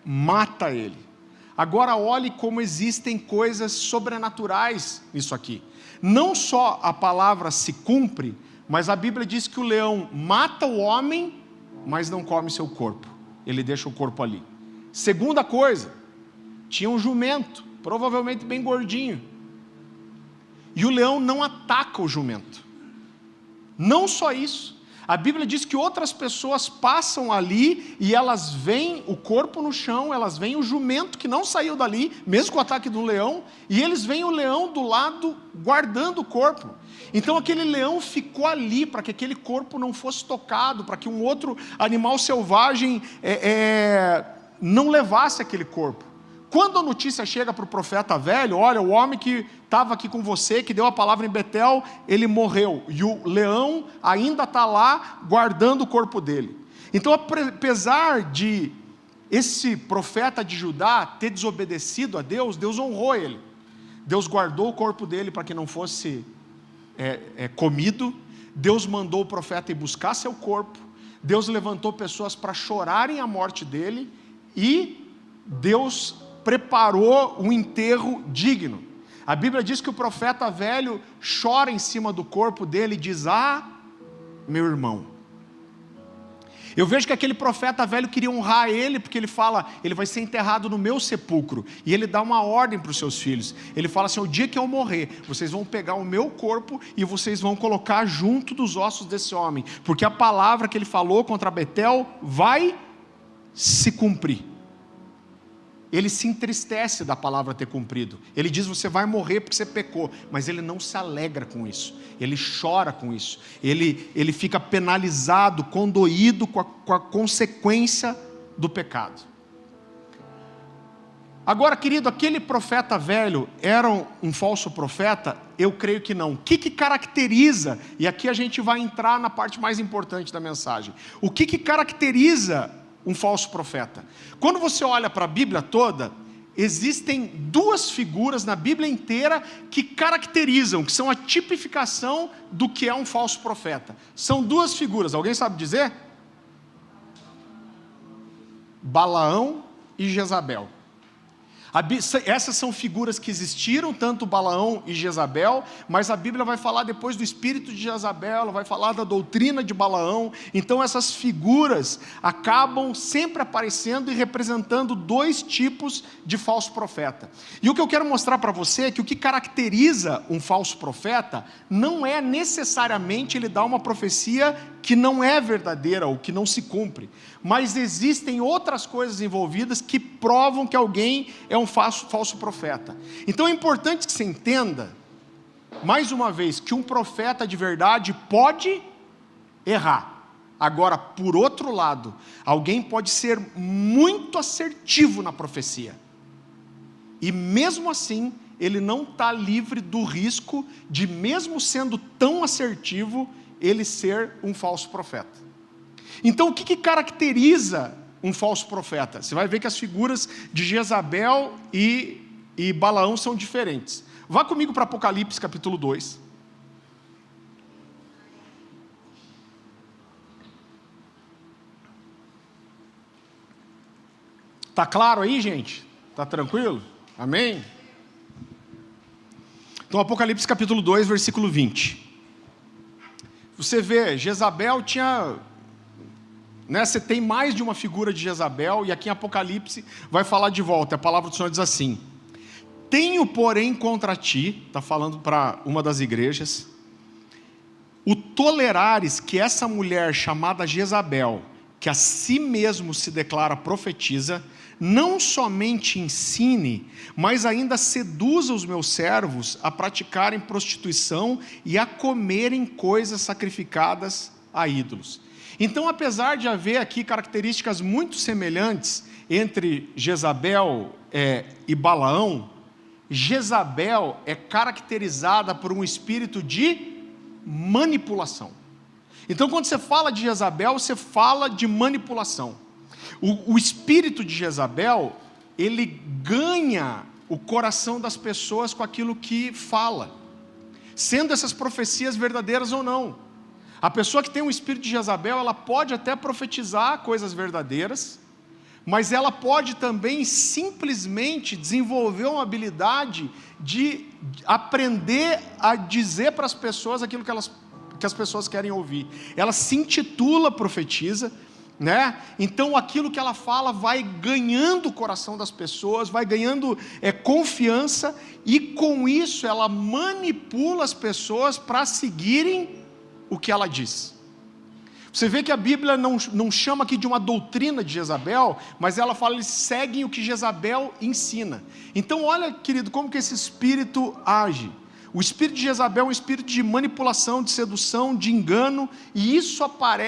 mata ele. Agora olhe como existem coisas sobrenaturais nisso aqui. Não só a palavra se cumpre, Mas a Bíblia diz que o leão mata o homem, mas não come seu corpo. Ele deixa o corpo ali. Segunda coisa, tinha um jumento, provavelmente bem gordinho. E o leão não ataca o jumento. Não só isso. A Bíblia diz que outras pessoas passam ali e elas veem o corpo no chão, elas veem o jumento que não saiu dali, mesmo com o ataque do leão, e eles veem o leão do lado guardando o corpo. Então aquele leão ficou ali para que aquele corpo não fosse tocado, para que um outro animal selvagem não levasse aquele corpo. Quando a notícia chega para o profeta velho, olha, o homem que estava aqui com você, que deu a palavra em Betel, ele morreu, e o leão ainda está lá guardando o corpo dele. Então, apesar de esse profeta de Judá ter desobedecido a Deus, Deus honrou ele. Deus guardou o corpo dele para que não fosse comido. Deus mandou o profeta ir buscar seu corpo. Deus levantou pessoas para chorarem a morte dele, e Deus preparou um enterro digno. A Bíblia diz que o profeta velho chora em cima do corpo dele e diz: ah, meu irmão. Eu vejo que aquele profeta velho queria honrar ele, porque ele fala, ele vai ser enterrado no meu sepulcro, e ele dá uma ordem para os seus filhos. Ele fala assim: o dia que eu morrer, vocês vão pegar o meu corpo e vocês vão colocar junto dos ossos desse homem, porque a palavra que ele falou contra Betel vai se cumprir. Ele se entristece da palavra ter cumprido. Ele diz: você vai morrer porque você pecou. Mas ele não se alegra com isso. Ele chora com isso. Ele fica penalizado, condoído com a consequência do pecado. Agora, querido, aquele profeta velho era um falso profeta? Eu creio que não. O que caracteriza, e aqui a gente vai entrar na parte mais importante da mensagem, o que caracteriza um falso profeta? Quando você olha para a Bíblia toda, existem duas figuras na Bíblia inteira que caracterizam, que são a tipificação do que é um falso profeta. São duas figuras, alguém sabe dizer? Balaão e Jezabel. Essas são figuras que existiram, tanto Balaão e Jezabel, mas a Bíblia vai falar depois do espírito de Jezabel, ela vai falar da doutrina de Balaão. Então essas figuras acabam sempre aparecendo e representando dois tipos de falso profeta. E o que eu quero mostrar para você é que o que caracteriza um falso profeta não é necessariamente ele dar uma profecia que não é verdadeira ou que não se cumpre, mas existem outras coisas envolvidas que provam que alguém é um falso profeta. Então é importante que você entenda, mais uma vez, que um profeta de verdade pode errar. Agora, por outro lado, alguém pode ser muito assertivo na profecia, e mesmo assim ele não está livre do risco de, mesmo sendo tão assertivo, ele ser um falso profeta. Então o que caracteriza um falso profeta? Você vai ver que as figuras de Jezabel e Balaão são diferentes. Vá comigo para Apocalipse capítulo 2. Está claro aí, gente? Está tranquilo? Amém? Então Apocalipse capítulo 2, versículo 20. Você vê, Jezabel tinha, você tem mais de uma figura de Jezabel, e aqui em Apocalipse vai falar de volta. A palavra do Senhor diz assim: tenho, porém, contra ti, está falando para uma das igrejas, o tolerares que essa mulher chamada Jezabel, que a si mesmo se declara profetisa, não somente ensine, mas ainda seduza os meus servos a praticarem prostituição e a comerem coisas sacrificadas a ídolos. Então, apesar de haver aqui características muito semelhantes entre Jezabel e Balaão, Jezabel é caracterizada por um espírito de manipulação. Então, quando você fala de Jezabel, você fala de manipulação. O espírito de Jezabel, ele ganha o coração das pessoas com aquilo que fala, sendo essas profecias verdadeiras ou não. A pessoa que tem um espírito de Jezabel, ela pode até profetizar coisas verdadeiras, mas ela pode também simplesmente desenvolver uma habilidade de aprender a dizer para as pessoas aquilo que que as pessoas querem ouvir. Ela se intitula profetisa, né? Então aquilo que ela fala vai ganhando o coração das pessoas, vai ganhando confiança, e com isso ela manipula as pessoas para seguirem o que ela diz. Você vê que a Bíblia não chama aqui de uma doutrina de Jezabel, mas ela fala, eles seguem o que Jezabel ensina. Então olha, querido, como que esse espírito age. O espírito de Jezabel é um espírito de manipulação, de sedução, de engano, e isso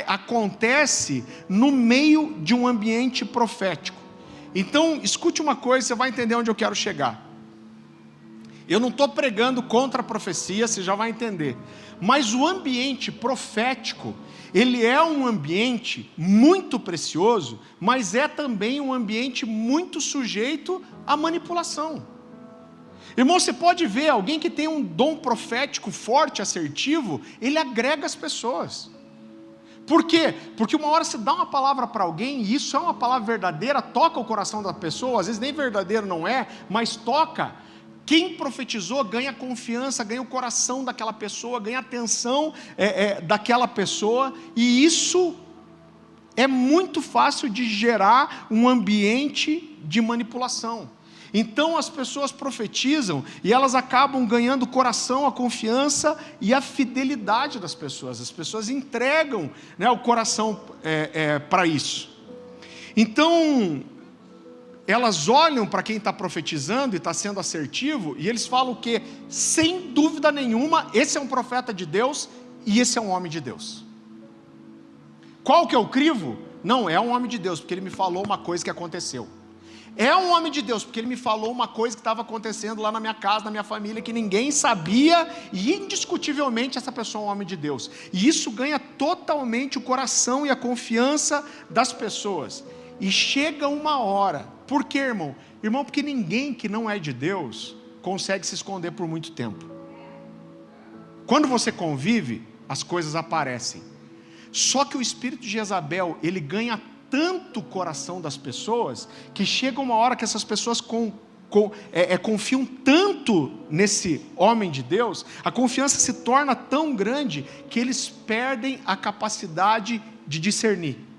acontece no meio de um ambiente profético. Então, escute uma coisa, você vai entender onde eu quero chegar. Eu não estou pregando contra a profecia, você já vai entender. Mas o ambiente profético, ele é um ambiente muito precioso, mas é também um ambiente muito sujeito à manipulação. Irmão, você pode ver, alguém que tem um dom profético forte, assertivo, ele agrega as pessoas. Por quê? Porque uma hora você dá uma palavra para alguém, e isso é uma palavra verdadeira, toca o coração da pessoa, às vezes nem verdadeiro não é, mas toca. Quem profetizou ganha confiança, ganha o coração daquela pessoa, ganha a atenção daquela pessoa, e isso é muito fácil de gerar um ambiente de manipulação. Então as pessoas profetizam e elas acabam ganhando o coração, a confiança e a fidelidade das pessoas. As pessoas entregam, né, o coração para isso. Então elas olham para quem está profetizando e está sendo assertivo, e eles falam que, sem dúvida nenhuma, esse é um profeta de Deus e esse é um homem de Deus. Qual que é o crivo? Não, é um homem de Deus, porque ele me falou uma coisa que aconteceu. É um homem de Deus, porque ele me falou uma coisa que estava acontecendo lá na minha casa, na minha família, que ninguém sabia, e indiscutivelmente essa pessoa é um homem de Deus. E isso ganha totalmente o coração e a confiança das pessoas. E chega uma hora, por quê, irmão? Irmão, porque ninguém que não é de Deus consegue se esconder por muito tempo. Quando você convive, as coisas aparecem. Só que o espírito de Jezabel, ele ganha tanto o coração das pessoas, que chega uma hora que essas pessoas confiam tanto nesse homem de Deus, a confiança se torna tão grande, que eles perdem a capacidade de discernir.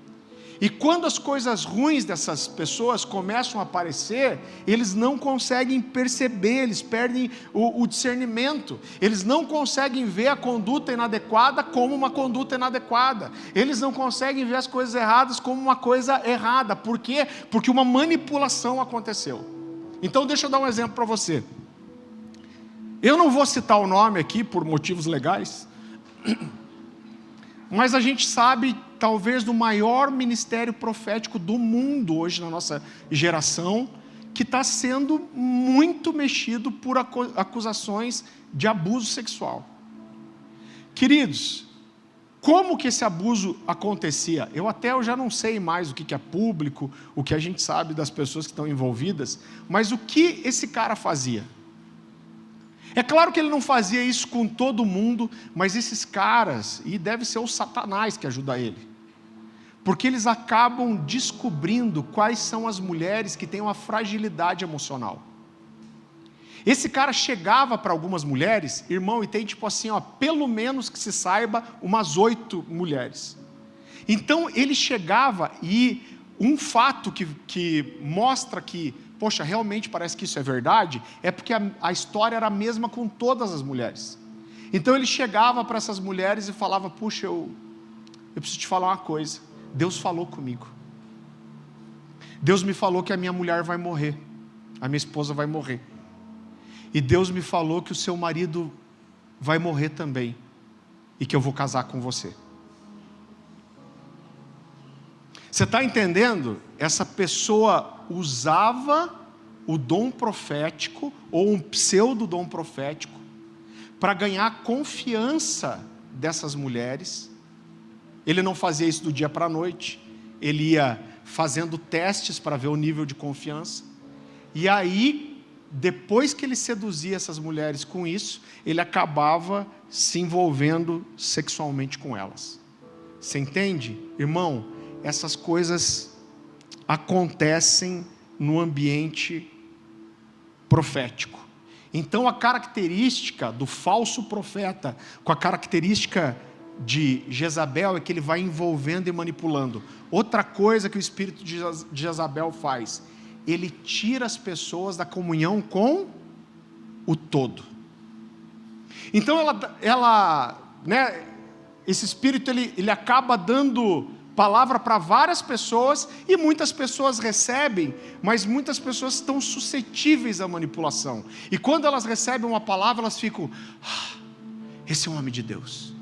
E quando as coisas ruins dessas pessoas começam a aparecer, eles não conseguem perceber, eles perdem o discernimento, eles não conseguem ver a conduta inadequada como uma conduta inadequada, eles não conseguem ver as coisas erradas como uma coisa errada. Por quê? Porque uma manipulação aconteceu. Então deixa eu dar um exemplo para você. Eu não vou citar o nome aqui por motivos legais, mas a gente sabe, talvez, do maior ministério profético do mundo hoje, na nossa geração, que está sendo muito mexido por acusações de abuso sexual. Queridos, como que esse abuso acontecia? Eu já não sei mais o que é público, o que a gente sabe das pessoas que estão envolvidas, mas o que esse cara fazia? É claro que ele não fazia isso com todo mundo, mas esses caras, e deve ser o Satanás que ajuda ele, porque eles acabam descobrindo quais são as mulheres que têm uma fragilidade emocional. Esse cara chegava para algumas mulheres, irmão, e tem tipo assim, pelo menos que se saiba, umas 8 mulheres. Então ele chegava, e um fato que mostra que, poxa, realmente parece que isso é verdade, é porque a história era a mesma com todas as mulheres. Então ele chegava para essas mulheres e falava, puxa, eu preciso te falar uma coisa, Deus falou comigo, Deus me falou que a minha mulher vai morrer, a minha esposa vai morrer, e Deus me falou que o seu marido vai morrer também, e que eu vou casar com você. Você está entendendo? Essa pessoa usava o dom profético, ou um pseudo dom profético, para ganhar confiança dessas mulheres. Ele não fazia isso do dia para a noite, ele ia fazendo testes para ver o nível de confiança, e aí, depois que ele seduzia essas mulheres com isso, ele acabava se envolvendo sexualmente com elas. Você entende? Irmão, essas coisas acontecem no ambiente profético. Então a característica do falso profeta, com a característica de Jezabel é que ele vai envolvendo e manipulando. Outra coisa que o espírito de Jezabel faz, ele tira as pessoas da comunhão com o todo. Então esse espírito ele acaba dando palavra para várias pessoas, e muitas pessoas recebem, mas muitas pessoas estão suscetíveis à manipulação. E quando elas recebem uma palavra, elas ficam: esse é um homem de Deus,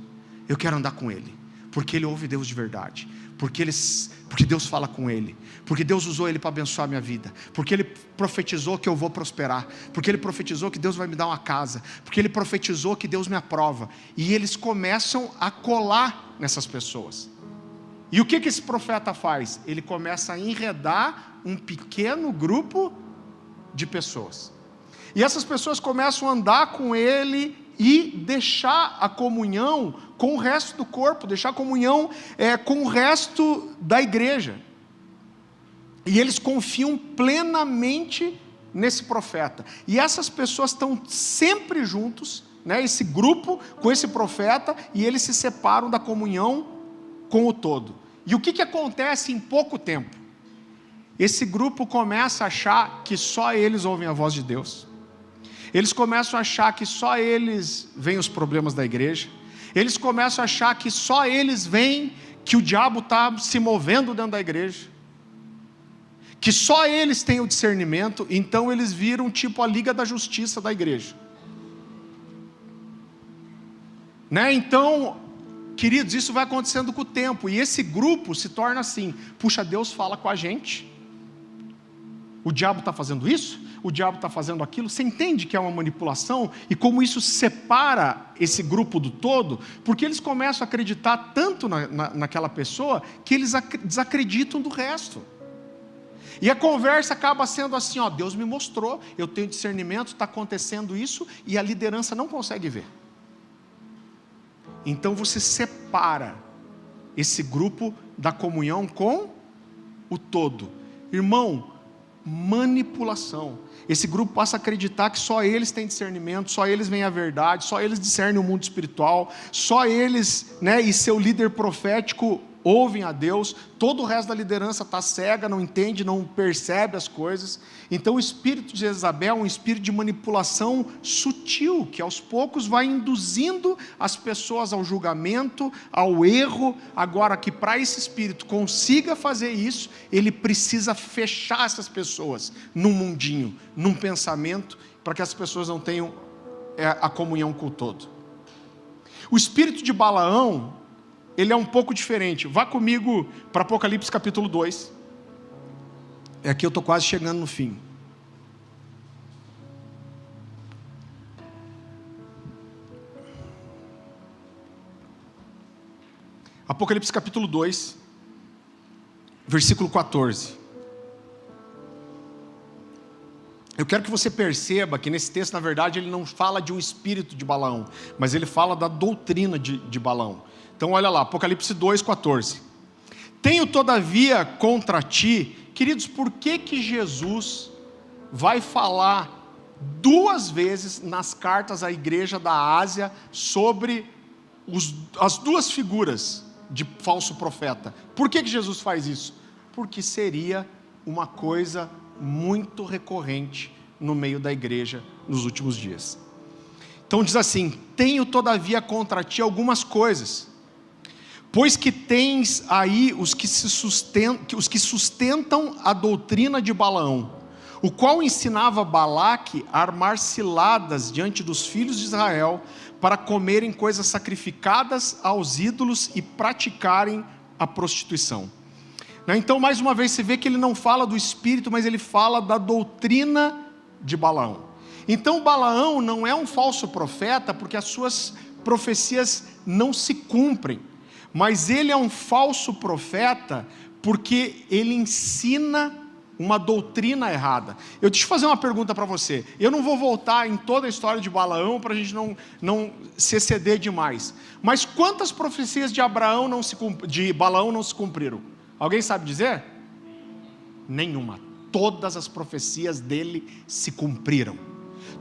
eu quero andar com ele, porque ele ouve Deus de verdade, porque Deus fala com ele, porque Deus usou ele para abençoar a minha vida, porque ele profetizou que eu vou prosperar, porque ele profetizou que Deus vai me dar uma casa, porque ele profetizou que Deus me aprova. E eles começam a colar nessas pessoas. E o que esse profeta faz? Ele começa a enredar um pequeno grupo de pessoas, e essas pessoas começam a andar com ele e deixar a comunhão com o resto do corpo, deixar a comunhão com o resto da igreja. E eles confiam plenamente nesse profeta. E essas pessoas estão sempre juntos, esse grupo com esse profeta, e eles se separam da comunhão com o todo. E o que acontece em pouco tempo? Esse grupo começa a achar que só eles ouvem a voz de Deus. Eles começam a achar que só eles veem os problemas da igreja. Eles começam a achar que só eles veem que o diabo está se movendo dentro da igreja, que só eles têm o discernimento. Então eles viram tipo a Liga da Justiça da igreja, Então, queridos, isso vai acontecendo com o tempo, e esse grupo se torna assim: puxa, Deus fala com a gente, o diabo está fazendo isso, o diabo está fazendo aquilo. Você entende que é uma manipulação? E como isso separa esse grupo do todo? Porque eles começam a acreditar tanto naquela pessoa, que eles desacreditam do resto. E a conversa acaba sendo assim: Deus me mostrou, eu tenho discernimento, está acontecendo isso, e a liderança não consegue ver. Então você separa esse grupo da comunhão com o todo. Irmão, manipulação. Esse grupo passa a acreditar que só eles têm discernimento, só eles veem a verdade, só eles discernem o mundo espiritual, só eles, e seu líder profético ouvem a Deus. Todo o resto da liderança está cega, não entende, não percebe as coisas. Então o espírito de Jezabel é um espírito de manipulação sutil, que aos poucos vai induzindo as pessoas ao julgamento, ao erro. Agora, que para esse espírito consiga fazer isso, ele precisa fechar essas pessoas num mundinho, num pensamento, para que as pessoas não tenham a comunhão com o todo. O espírito de Balaão, ele é um pouco diferente. Vá comigo para Apocalipse capítulo 2. Aqui eu estou quase chegando no fim. Apocalipse capítulo 2, versículo 14. Eu quero que você perceba que nesse texto, na verdade, ele não fala de um espírito de Balaão, mas ele fala da doutrina de Balaão. Então olha lá, Apocalipse 2,14. Tenho todavia contra ti. Queridos, por que Jesus vai falar duas vezes nas cartas à igreja da Ásia sobre as duas figuras de falso profeta? Por que Jesus faz isso? Porque seria uma coisa muito recorrente no meio da igreja nos últimos dias. Então diz assim: tenho todavia contra ti algumas coisas, pois que tens aí os que sustentam a doutrina de Balaão, o qual ensinava Balaque a armar ciladas diante dos filhos de Israel, para comerem coisas sacrificadas aos ídolos e praticarem a prostituição. Então, mais uma vez, você vê que ele não fala do espírito, mas ele fala da doutrina de Balaão. Então, Balaão não é um falso profeta, porque as suas profecias não se cumprem. Mas ele é um falso profeta porque ele ensina uma doutrina errada. Deixa eu fazer uma pergunta para você. Eu não vou voltar em toda a história de Balaão para a gente não se exceder demais. Mas quantas profecias de Balaão não se cumpriram? Alguém sabe dizer? Nenhuma. Todas as profecias dele se cumpriram.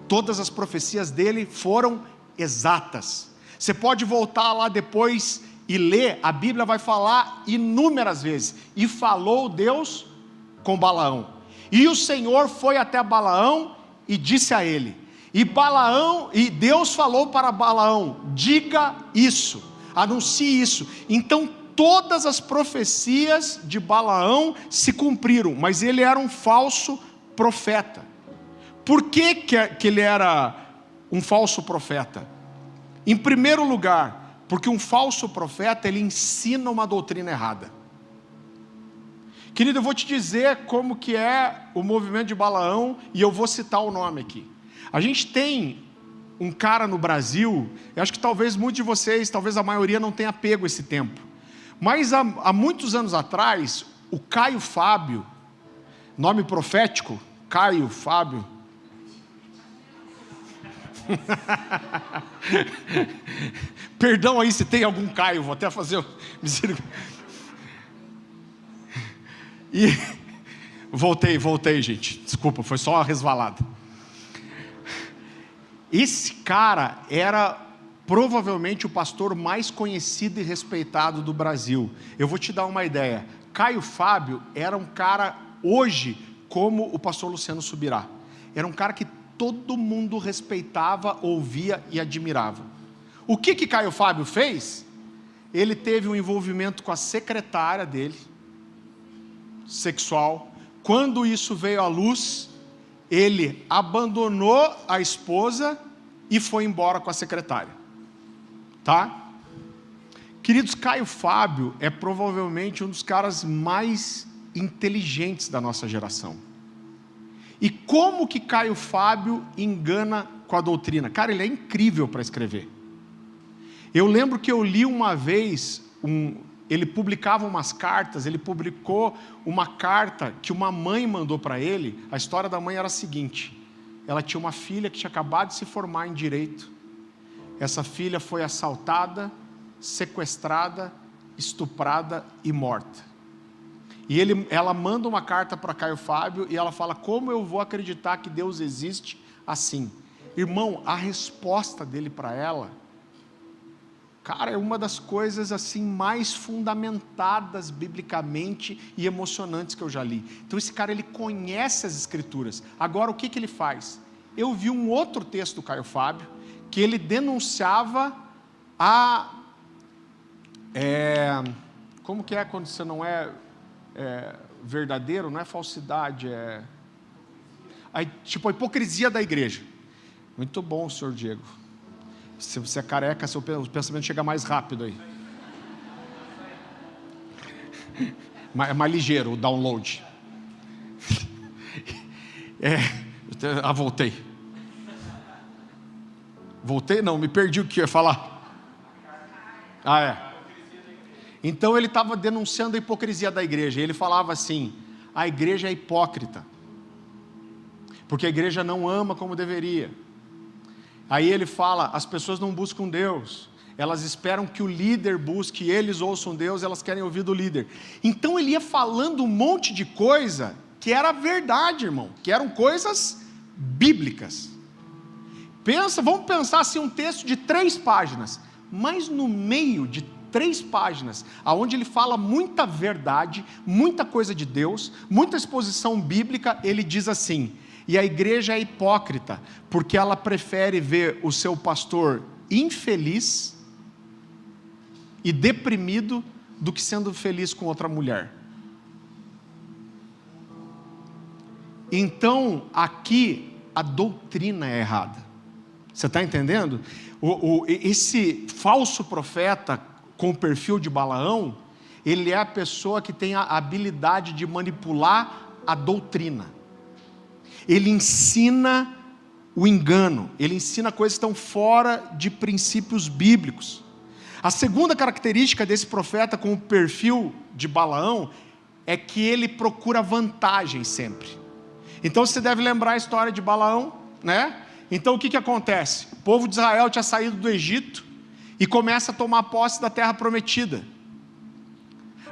Todas as profecias dele foram exatas. Você pode voltar lá depois e ler, a Bíblia vai falar inúmeras vezes, e falou Deus com Balaão, e o Senhor foi até Balaão e disse a ele, e Deus falou para Balaão, diga isso, anuncie isso. Então todas as profecias de Balaão se cumpriram, mas ele era um falso profeta. Por que ele era um falso profeta? Em primeiro lugar, porque um falso profeta, ele ensina uma doutrina errada. Querido, eu vou te dizer como que é o movimento de Balaão, e eu vou citar o nome aqui. A gente tem um cara no Brasil, eu acho que talvez muitos de vocês, talvez a maioria não tenha pego esse tempo, mas há muitos anos atrás, o Caio Fábio, nome profético, Caio Fábio, perdão aí se tem algum Caio, vou até fazer e voltei gente, desculpa, foi só uma resvalada. Esse cara era provavelmente o pastor mais conhecido e respeitado do Brasil. Eu vou te dar uma ideia, Caio Fábio era um cara hoje como o pastor Luciano Subirá, era um cara que todo mundo respeitava, ouvia e admirava. O que Caio Fábio fez? Ele teve um envolvimento com a secretária dele, sexual. Quando isso veio à luz, ele abandonou a esposa e foi embora com a secretária. Tá? Queridos, Caio Fábio é provavelmente um dos caras mais inteligentes da nossa geração. E como que Caio Fábio engana com a doutrina? Cara, ele é incrível para escrever. Eu lembro que eu li uma vez, ele publicava umas cartas, ele publicou uma carta que uma mãe mandou para ele. A história da mãe era a seguinte: ela tinha uma filha que tinha acabado de se formar em direito. Essa filha foi assaltada, sequestrada, estuprada e morta. E ela manda uma carta para Caio Fábio e ela fala, como eu vou acreditar que Deus existe assim? Irmão, a resposta dele para ela, cara, é uma das coisas assim mais fundamentadas biblicamente e emocionantes que eu já li. Então esse cara, ele conhece as escrituras. Agora o que ele faz? Eu vi um outro texto do Caio Fábio, que ele denunciava como que é quando você não é verdadeiro, não é falsidade, tipo a hipocrisia da igreja. Muito bom, senhor Diego. Se você é careca, seu pensamento chega mais rápido aí. É mais ligeiro o download. Voltei. Voltei não, me perdi o que eu ia falar. Então ele estava denunciando a hipocrisia da igreja. Ele falava assim, a igreja é hipócrita, porque a igreja não ama como deveria. Aí ele fala, as pessoas não buscam Deus, elas esperam que o líder busque, eles ouçam Deus, elas querem ouvir do líder. Então ele ia falando um monte de coisa que era verdade, irmão, que eram coisas bíblicas. Vamos pensar assim, um texto de 3 páginas, mas no meio de 3 páginas, aonde ele fala muita verdade, muita coisa de Deus, muita exposição bíblica, ele diz assim, e a igreja é hipócrita, porque ela prefere ver o seu pastor infeliz e deprimido, do que sendo feliz com outra mulher. Então, aqui, a doutrina é errada. Você está entendendo? Esse falso profeta, com o perfil de Balaão, ele é a pessoa que tem a habilidade de manipular a doutrina. Ele ensina o engano, ele ensina coisas que estão fora de princípios bíblicos. A segunda característica desse profeta com o perfil de Balaão é que ele procura vantagem sempre. Então você deve lembrar a história de Balaão, né? Então o que acontece? O povo de Israel tinha saído do Egito e começa a tomar posse da terra prometida.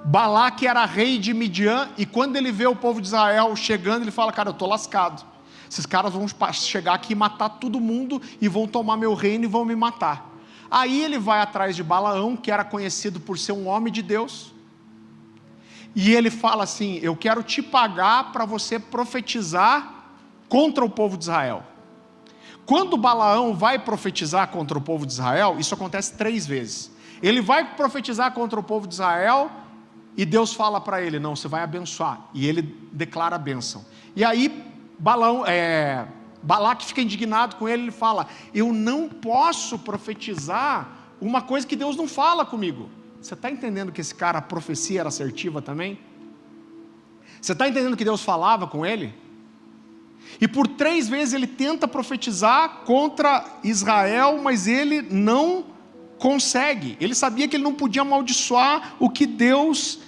Balaque era rei de Midian, e quando ele vê o povo de Israel chegando, ele fala, cara, eu estou lascado. Esses caras vão chegar aqui e matar todo mundo, e vão tomar meu reino e vão me matar. Aí ele vai atrás de Balaão, que era conhecido por ser um homem de Deus, e ele fala assim: eu quero te pagar para você profetizar contra o povo de Israel. Quando Balaão vai profetizar contra o povo de Israel, isso acontece 3 vezes. Ele vai profetizar contra o povo de Israel, e Deus fala para ele: não, você vai abençoar. E ele declara a bênção. E aí Balaque fica indignado com ele, ele fala: eu não posso profetizar uma coisa que Deus não fala comigo. Você está entendendo que esse cara, a profecia era assertiva também? Você está entendendo que Deus falava com ele? E por 3 vezes ele tenta profetizar contra Israel, mas ele não consegue. Ele sabia que ele não podia amaldiçoar o que Deus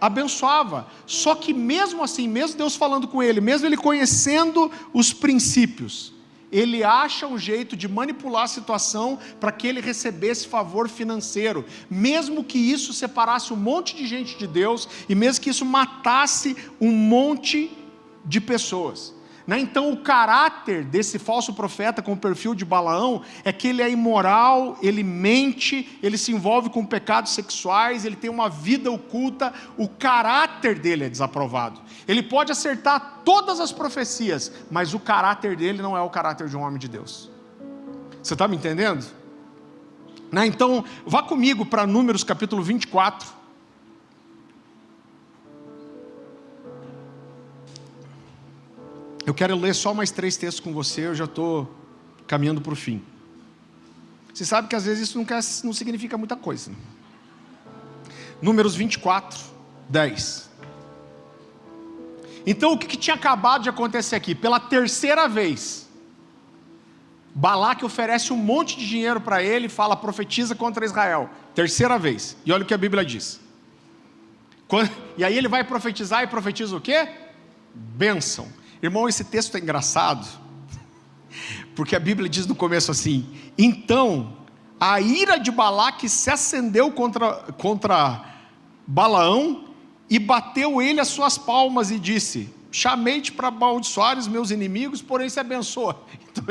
abençoava. Só que mesmo assim, mesmo Deus falando com ele, mesmo ele conhecendo os princípios, ele acha um jeito de manipular a situação para que ele recebesse favor financeiro, mesmo que isso separasse um monte de gente de Deus, e mesmo que isso matasse um monte de pessoas. Então o caráter desse falso profeta com o perfil de Balaão é que ele é imoral, ele mente, ele se envolve com pecados sexuais, ele tem uma vida oculta, o caráter dele é desaprovado. Ele pode acertar todas as profecias, mas o caráter dele não é o caráter de um homem de Deus. Você está me entendendo? Então vá comigo para Números capítulo 24. Eu quero ler só mais 3 textos com você, eu já estou caminhando para o fim. Você sabe que às vezes isso não significa muita coisa, né? Números 24, 10. Então o que tinha acabado de acontecer aqui? Pela 3ª vez, Balaque oferece um monte de dinheiro para ele e fala: profetiza contra Israel. 3ª vez. E olha o que a Bíblia diz. E aí ele vai profetizar e profetiza o quê? Bênção. Irmão, esse texto é engraçado, porque a Bíblia diz no começo assim: então a ira de Balaque se acendeu contra Balaão, e bateu ele as suas palmas e disse: chamei-te para amaldiçoar os meus inimigos, porém se abençoa. Então,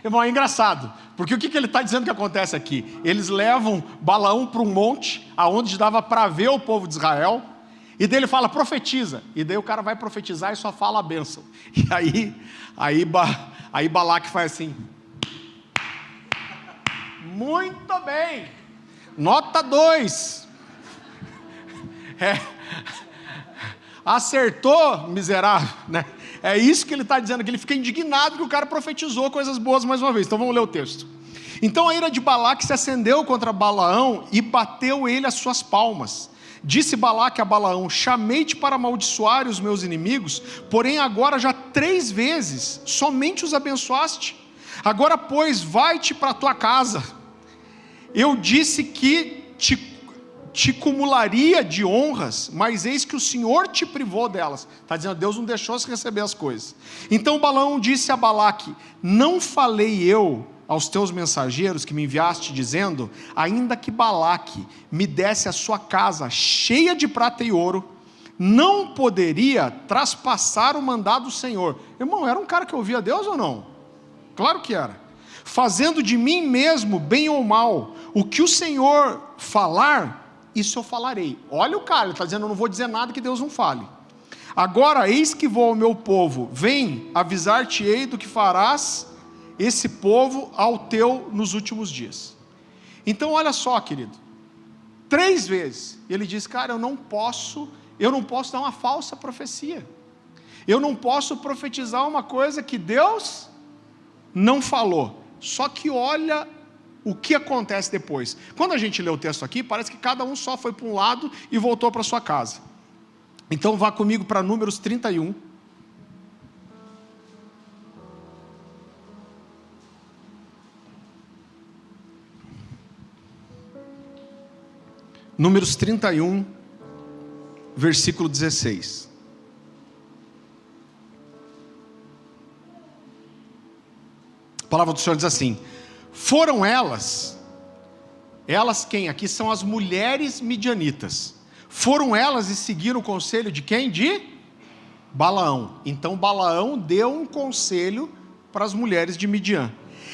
irmão, é engraçado, porque o que ele está dizendo que acontece aqui? Eles levam Balaão para um monte, aonde dava para ver o povo de Israel, e daí ele fala: profetiza. E daí o cara vai profetizar e só fala a bênção. E aí Balaque faz assim: muito bem, nota 2. Acertou, miserável, né? É isso que ele está dizendo, que ele fica indignado que o cara profetizou coisas boas mais uma vez. Então vamos ler o texto. Então a ira de Balaque se acendeu contra Balaão e bateu ele as suas palmas. Disse Balaque a Balaão: chamei-te para amaldiçoar os meus inimigos, porém agora já 3 vezes somente os abençoaste. Agora pois, vai-te para a tua casa. Eu disse que te cumularia de honras, mas eis que o Senhor te privou delas. Está dizendo, Deus não deixou você receber as coisas. Então Balaão disse a Balaque: não falei eu aos teus mensageiros que me enviaste, dizendo: ainda que Balaque me desse a sua casa cheia de prata e ouro, não poderia traspassar o mandado do Senhor. Irmão, era um cara que ouvia Deus ou não? Claro que era. Fazendo de mim mesmo, bem ou mal, o que o Senhor falar, isso eu falarei. Olha o cara, ele está dizendo: eu não vou dizer nada que Deus não fale. Agora eis que vou ao meu povo, vem, avisar-te-ei do que farás esse povo ao teu nos últimos dias. Então olha só, querido, 3 vezes ele diz: cara, eu não posso dar uma falsa profecia, eu não posso profetizar uma coisa que Deus não falou. Só que olha o que acontece depois. Quando a gente lê o texto aqui, parece que cada um só foi para um lado e voltou para sua casa. Então vá comigo para Números 31. Números 31, versículo 16. A palavra do Senhor diz assim: foram elas quem? Aqui são as mulheres midianitas. Foram elas e seguiram o conselho de quem? De Balaão. Então Balaão deu um conselho para as mulheres de Midian.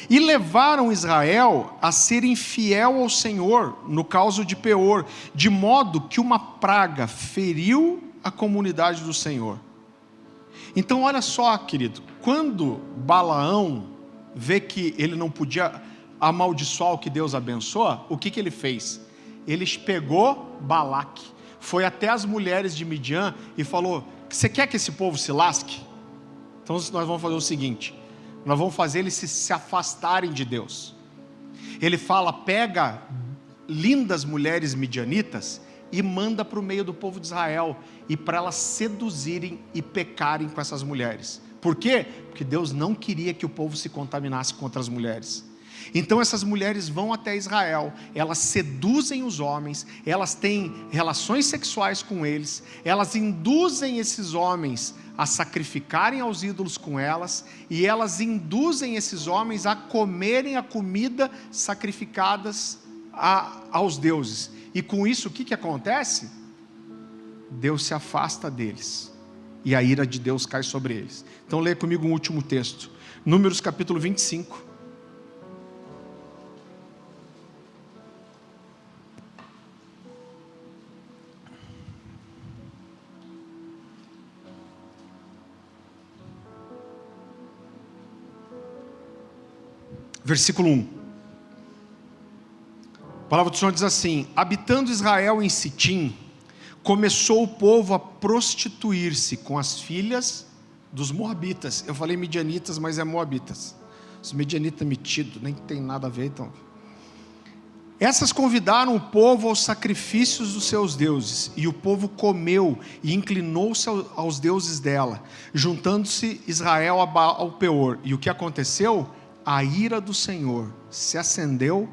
e levaram Israel a ser infiel ao Senhor no caos de Peor, de modo que uma praga feriu a comunidade do Senhor. Então olha só, querido, quando Balaão vê que ele não podia amaldiçoar o que Deus abençoa, o que ele fez? Ele pegou Balaque, foi até as mulheres de Midian e falou: você quer que esse povo se lasque? Então nós vamos fazer o seguinte, nós vamos fazer eles se afastarem de Deus. Ele fala: pega lindas mulheres midianitas e manda para o meio do povo de Israel, e para elas seduzirem e pecarem com essas mulheres. Por quê? Porque Deus não queria que o povo se contaminasse contra as mulheres. Então essas mulheres vão até Israel, elas seduzem os homens, elas têm relações sexuais com eles, elas induzem esses homens a sacrificarem aos ídolos com elas, e elas induzem esses homens a comerem a comida sacrificadas aos deuses. E com isso o que acontece? Deus se afasta deles, e a ira de Deus cai sobre eles. Então leia comigo um último texto, Números capítulo 25. Versículo 1. A palavra do Senhor diz assim: habitando Israel em Sitim, começou o povo a prostituir-se com as filhas dos moabitas. Eu falei midianitas, mas é moabitas. Os midianitas metidos, nem tem nada a ver, então. Essas convidaram o povo aos sacrifícios dos seus deuses, e o povo comeu e inclinou-se aos deuses dela, juntando-se Israel ao Peor. E o que aconteceu? A ira do Senhor se acendeu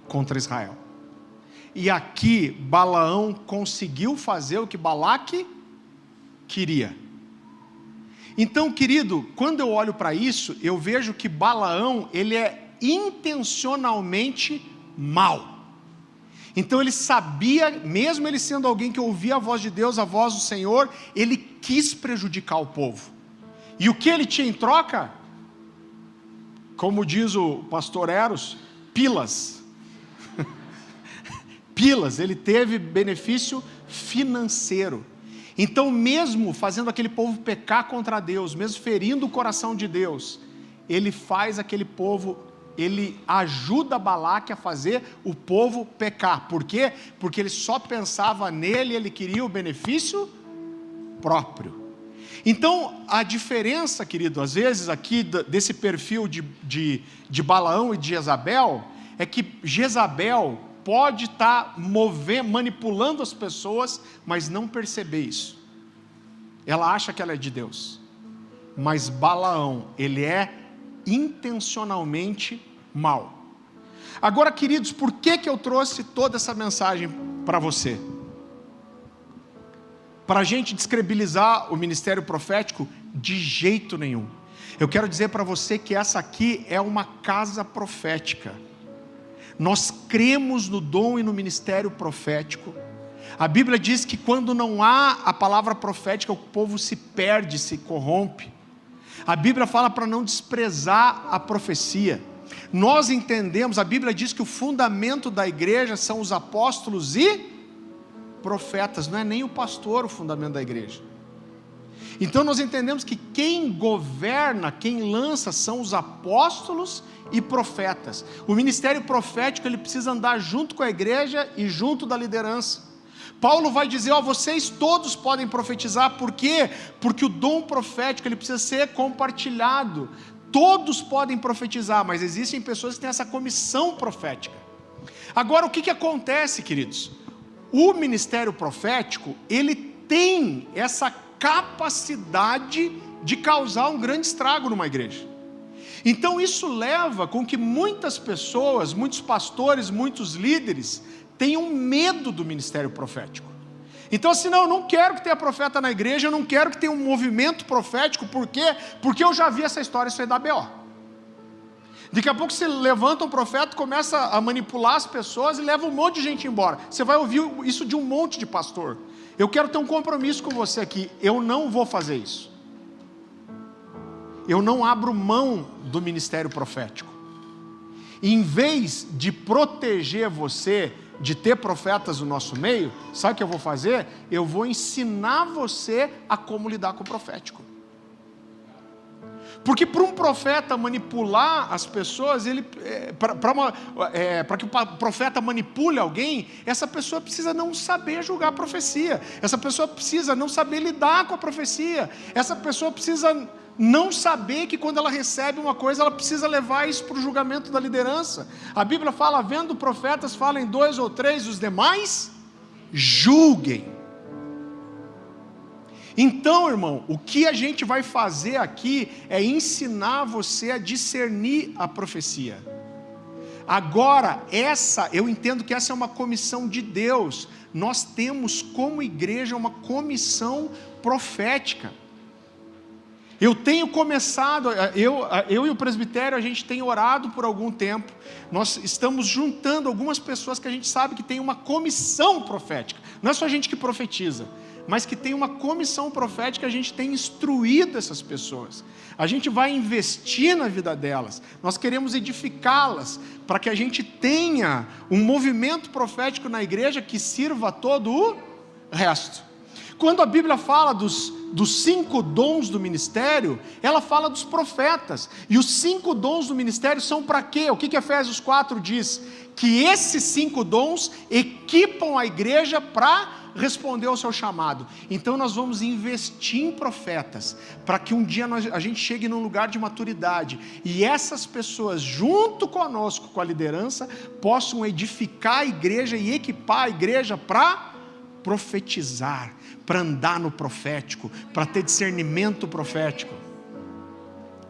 contra Israel. E aqui Balaão conseguiu fazer o que Balaque queria. Então, querido, quando eu olho para isso, eu vejo que Balaão, ele é intencionalmente mau. Então ele sabia, mesmo ele sendo alguém que ouvia a voz de Deus, a voz do Senhor, ele quis prejudicar o povo. E o que ele tinha em troca? Como diz o pastor Eros, pilas. Pilas, ele teve benefício financeiro. Então, mesmo fazendo aquele povo pecar contra Deus, mesmo ferindo o coração de Deus, ele faz aquele povo, ele ajuda Balaque a fazer o povo pecar. Por quê? Porque ele só pensava nele, ele queria o benefício próprio. Então, a diferença, querido, às vezes aqui desse perfil de Balaão e de Jezabel, é que Jezabel pode estar manipulando as pessoas, mas não perceber isso. Ela acha que ela é de Deus. Mas Balaão, ele é intencionalmente mau. Agora, queridos, por que eu trouxe toda essa mensagem para você? Para a gente descredibilizar o ministério profético? De jeito nenhum. Eu quero dizer para você que essa aqui é uma casa profética. Nós cremos no dom e no ministério profético. A Bíblia diz que quando não há a palavra profética, o povo se perde, se corrompe. A Bíblia fala para não desprezar a profecia. Nós entendemos, a Bíblia diz que o fundamento da igreja são os apóstolos e profetas, não é nem o pastor o fundamento da igreja. Então nós entendemos que quem governa, quem lança são os apóstolos e profetas. O ministério profético, ele precisa andar junto com a igreja e junto da liderança. Paulo vai dizer, vocês todos podem profetizar. Por quê? Porque o dom profético, ele precisa ser compartilhado. Todos podem profetizar, mas existem pessoas que têm essa comissão profética. Agora, o que acontece, queridos? O ministério profético, ele tem essa capacidade de causar um grande estrago numa igreja. Então isso leva com que muitas pessoas, muitos pastores, muitos líderes tenham medo do ministério profético. Então assim, não, eu não quero que tenha profeta na igreja, eu não quero que tenha um movimento profético. Por quê? Porque eu já vi essa história, isso aí da B.O. Daqui a pouco você levanta um profeta, começa a manipular as pessoas e leva um monte de gente embora. Você vai ouvir isso de um monte de pastor. Eu quero ter um compromisso com você aqui, eu não vou fazer isso. Eu não abro mão do ministério profético. Em vez de proteger você de ter profetas no nosso meio, sabe o que eu vou fazer? Eu vou ensinar você a como lidar com o profético. Porque para um profeta manipular as pessoas, para que o profeta manipule alguém, essa pessoa precisa não saber julgar a profecia, essa pessoa precisa não saber lidar com a profecia, essa pessoa precisa não saber que quando ela recebe uma coisa, ela precisa levar isso para o julgamento da liderança. A Bíblia fala, vendo profetas, falem 2 ou 3, os demais julguem. Então, irmão, o que a gente vai fazer aqui é ensinar você a discernir a profecia. Agora, eu entendo que essa é uma comissão de Deus. Nós temos como igreja uma comissão profética. Eu tenho começado, eu e o presbitério, a gente tem orado por algum tempo. Nós estamos juntando algumas pessoas que a gente sabe que tem uma comissão profética. Não é só a gente que profetiza, mas que tem uma comissão profética, a gente tem instruído essas pessoas. A gente vai investir na vida delas. Nós queremos edificá-las para que a gente tenha um movimento profético na igreja que sirva a todo o resto. Quando a Bíblia fala dos 5 dons do ministério, ela fala dos profetas. E os 5 dons do ministério são para quê? O que Efésios 4 diz? Que esses 5 dons equipam a igreja para responder ao seu chamado. Então nós vamos investir em profetas, para que um dia a gente chegue num lugar de maturidade, e essas pessoas, junto conosco, com a liderança, possam edificar a igreja e equipar a igreja para profetizar, para andar no profético, para ter discernimento profético.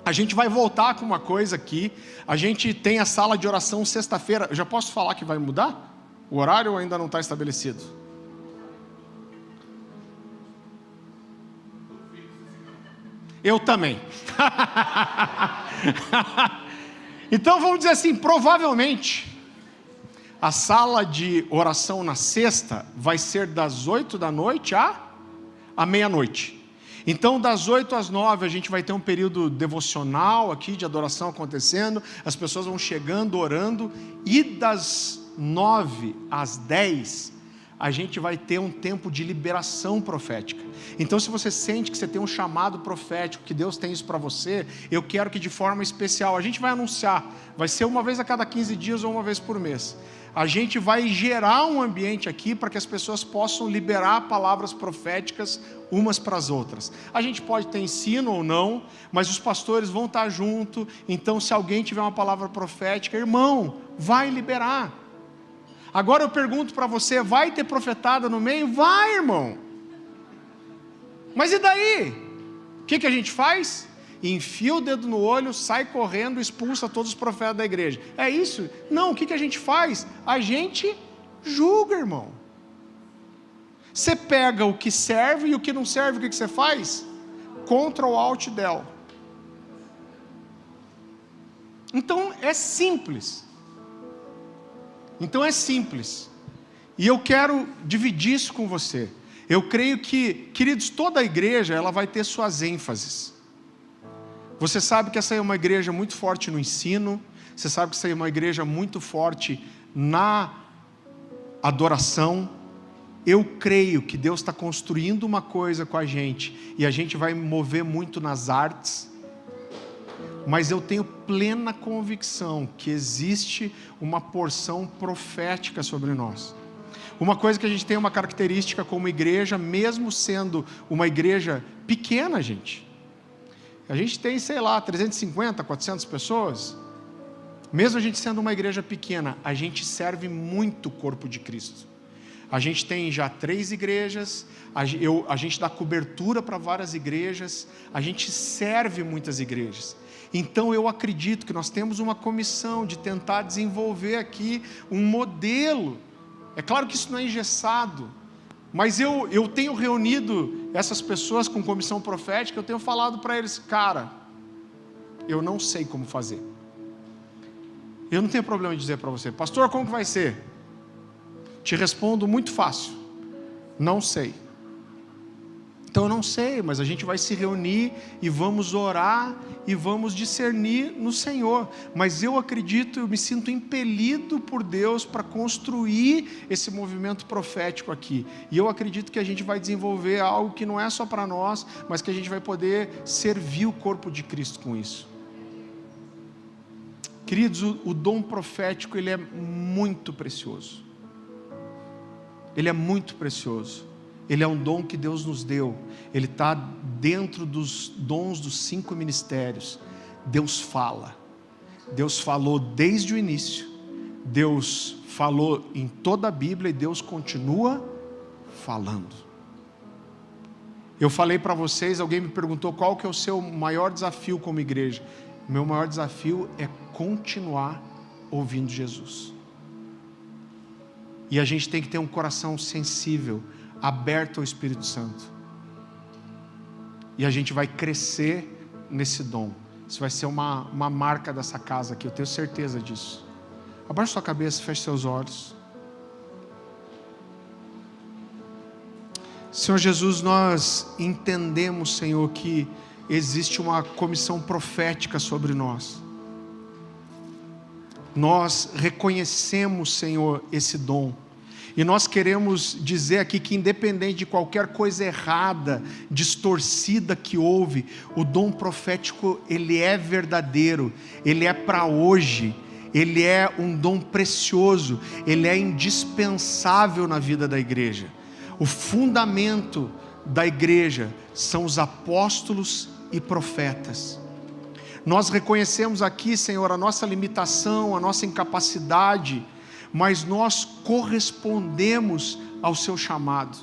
A gente vai voltar com uma coisa aqui. A gente tem a sala de oração sexta-feira. Eu já posso falar que vai mudar? O horário ainda não está estabelecido? Eu também. Então vamos dizer assim, provavelmente a sala de oração na sexta vai ser das 8 da noite à meia-noite. Então das 8 às 9 a gente vai ter um período devocional aqui de adoração acontecendo, as pessoas vão chegando, orando, e das 9 às 10 a gente vai ter um tempo de liberação profética. Então se você sente que você tem um chamado profético, que Deus tem isso para você, eu quero que de forma especial, a gente vai anunciar, vai ser uma vez a cada 15 dias ou uma vez por mês. A gente vai gerar um ambiente aqui para que as pessoas possam liberar palavras proféticas umas para as outras. A gente pode ter ensino ou não, mas os pastores vão estar junto. Então se alguém tiver uma palavra profética, irmão, vai liberar. Agora eu pergunto para você, vai ter profetada no meio? Vai, irmão. Mas e daí? O que a gente faz? Enfia o dedo no olho, sai correndo, expulsa todos os profetas da igreja. É isso? Não, o que a gente faz? A gente julga, irmão. Você pega o que serve e o que não serve, o que você faz? Ctrl Alt Del. Então é simples. E eu quero dividir isso com você. Eu creio que, queridos, toda a igreja ela vai ter suas ênfases. Você sabe que essa é uma igreja muito forte no ensino. Você sabe que essa é uma igreja muito forte na adoração. Eu creio que Deus está construindo uma coisa com a gente, e a gente vai mover muito nas artes. Mas eu tenho plena convicção que existe uma porção profética sobre nós. Uma coisa que a gente tem uma característica como igreja, mesmo sendo uma igreja pequena, gente. A gente tem, 350, 400 pessoas. Mesmo a gente sendo uma igreja pequena, a gente serve muito o corpo de Cristo. A gente tem já 3 igrejas, a gente dá cobertura para várias igrejas, a gente serve muitas igrejas. Então eu acredito que nós temos uma comissão de tentar desenvolver aqui um modelo. É claro que isso não é engessado, mas eu tenho reunido essas pessoas com comissão profética, eu tenho falado para eles, cara, eu não sei como fazer. Eu não tenho problema em dizer para você, pastor, como que vai ser? Te respondo muito fácil, não sei. Então eu não sei, mas a gente vai se reunir e vamos orar e vamos discernir no Senhor. Mas eu acredito, eu me sinto impelido por Deus para construir esse movimento profético aqui. E eu acredito que a gente vai desenvolver algo que não é só para nós, mas que a gente vai poder servir o corpo de Cristo com isso. Queridos, o dom profético, ele é muito precioso. Ele é muito precioso. Ele é um dom que Deus nos deu. Ele está dentro dos dons dos 5 ministérios. Deus fala. Deus falou desde o início. Deus falou em toda a Bíblia e Deus continua falando. Eu falei para vocês, alguém me perguntou qual que é o seu maior desafio como igreja. Meu maior desafio é continuar ouvindo Jesus. E a gente tem que ter um coração sensível, aberto ao Espírito Santo. E a gente vai crescer nesse dom. Isso vai ser uma marca dessa casa aqui, eu tenho certeza disso. Abaixe sua cabeça, feche seus olhos. Senhor Jesus, nós entendemos, Senhor, que existe uma comissão profética sobre nós. Nós reconhecemos, Senhor, esse dom. E nós queremos dizer aqui que independente de qualquer coisa errada, distorcida que houve, o dom profético, ele é verdadeiro, ele é para hoje, ele é um dom precioso, ele é indispensável na vida da igreja. O fundamento da igreja são os apóstolos e profetas. Nós reconhecemos aqui, Senhor, a nossa limitação, a nossa incapacidade, mas nós correspondemos ao seu chamado.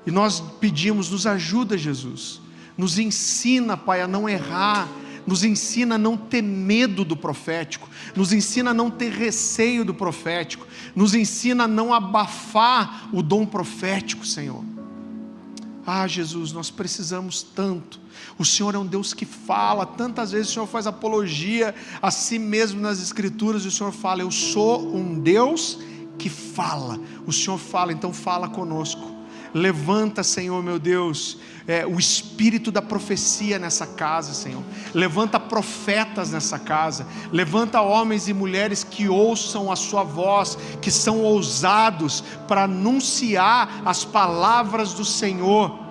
E nós pedimos, nos ajuda, Jesus. Nos ensina, Pai, a não errar. Nos ensina a não ter medo do profético. Nos ensina a não ter receio do profético. Nos ensina a não abafar o dom profético, Senhor. Ah, Jesus, nós precisamos tanto. O Senhor é um Deus que fala. Tantas vezes o Senhor faz apologia a si mesmo nas Escrituras. E o Senhor fala, eu sou um Deus que fala. O Senhor fala, então fala conosco. Levanta, Senhor, meu Deus, o espírito da profecia nessa casa, Senhor. Levanta profetas nessa casa. Levanta homens e mulheres que ouçam a sua voz, que são ousados para anunciar as palavras do Senhor.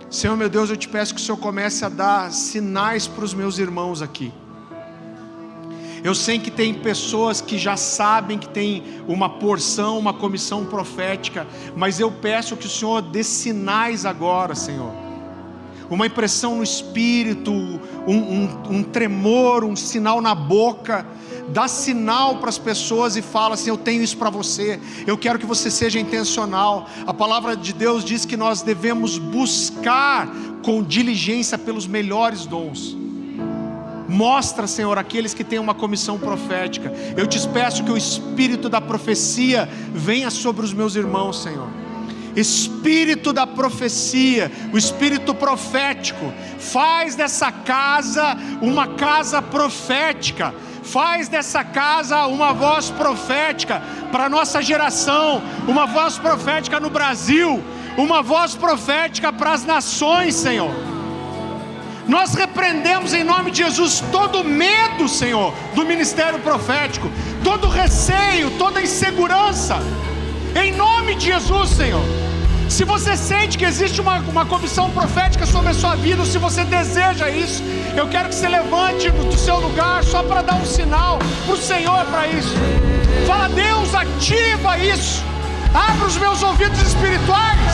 Senhor, meu Deus, eu te peço que o Senhor comece a dar sinais para os meus irmãos aqui. Eu sei que tem pessoas que já sabem que tem uma porção, uma comissão profética, mas eu peço que o Senhor dê sinais agora, Senhor. Uma impressão no espírito, um tremor, um sinal na boca. Dá sinal para as pessoas e fala assim, eu tenho isso para você, eu quero que você seja intencional. A palavra de Deus diz que nós devemos buscar com diligência pelos melhores dons. Mostra, Senhor, aqueles que têm uma comissão profética. Eu te peço que o espírito da profecia venha sobre os meus irmãos, Senhor. Espírito da profecia, o espírito profético, faz dessa casa uma casa profética. Faz dessa casa uma voz profética para a nossa geração, uma voz profética no Brasil, uma voz profética para as nações, Senhor. Nós repreendemos em nome de Jesus todo medo, Senhor, do ministério profético, todo receio, toda insegurança, em nome de Jesus, Senhor. Se você sente que existe uma comissão profética sobre a sua vida, ou se você deseja isso, eu quero que você levante do seu lugar só para dar um sinal para o Senhor para isso. Fala, Deus, ativa isso. Abra os meus ouvidos espirituais.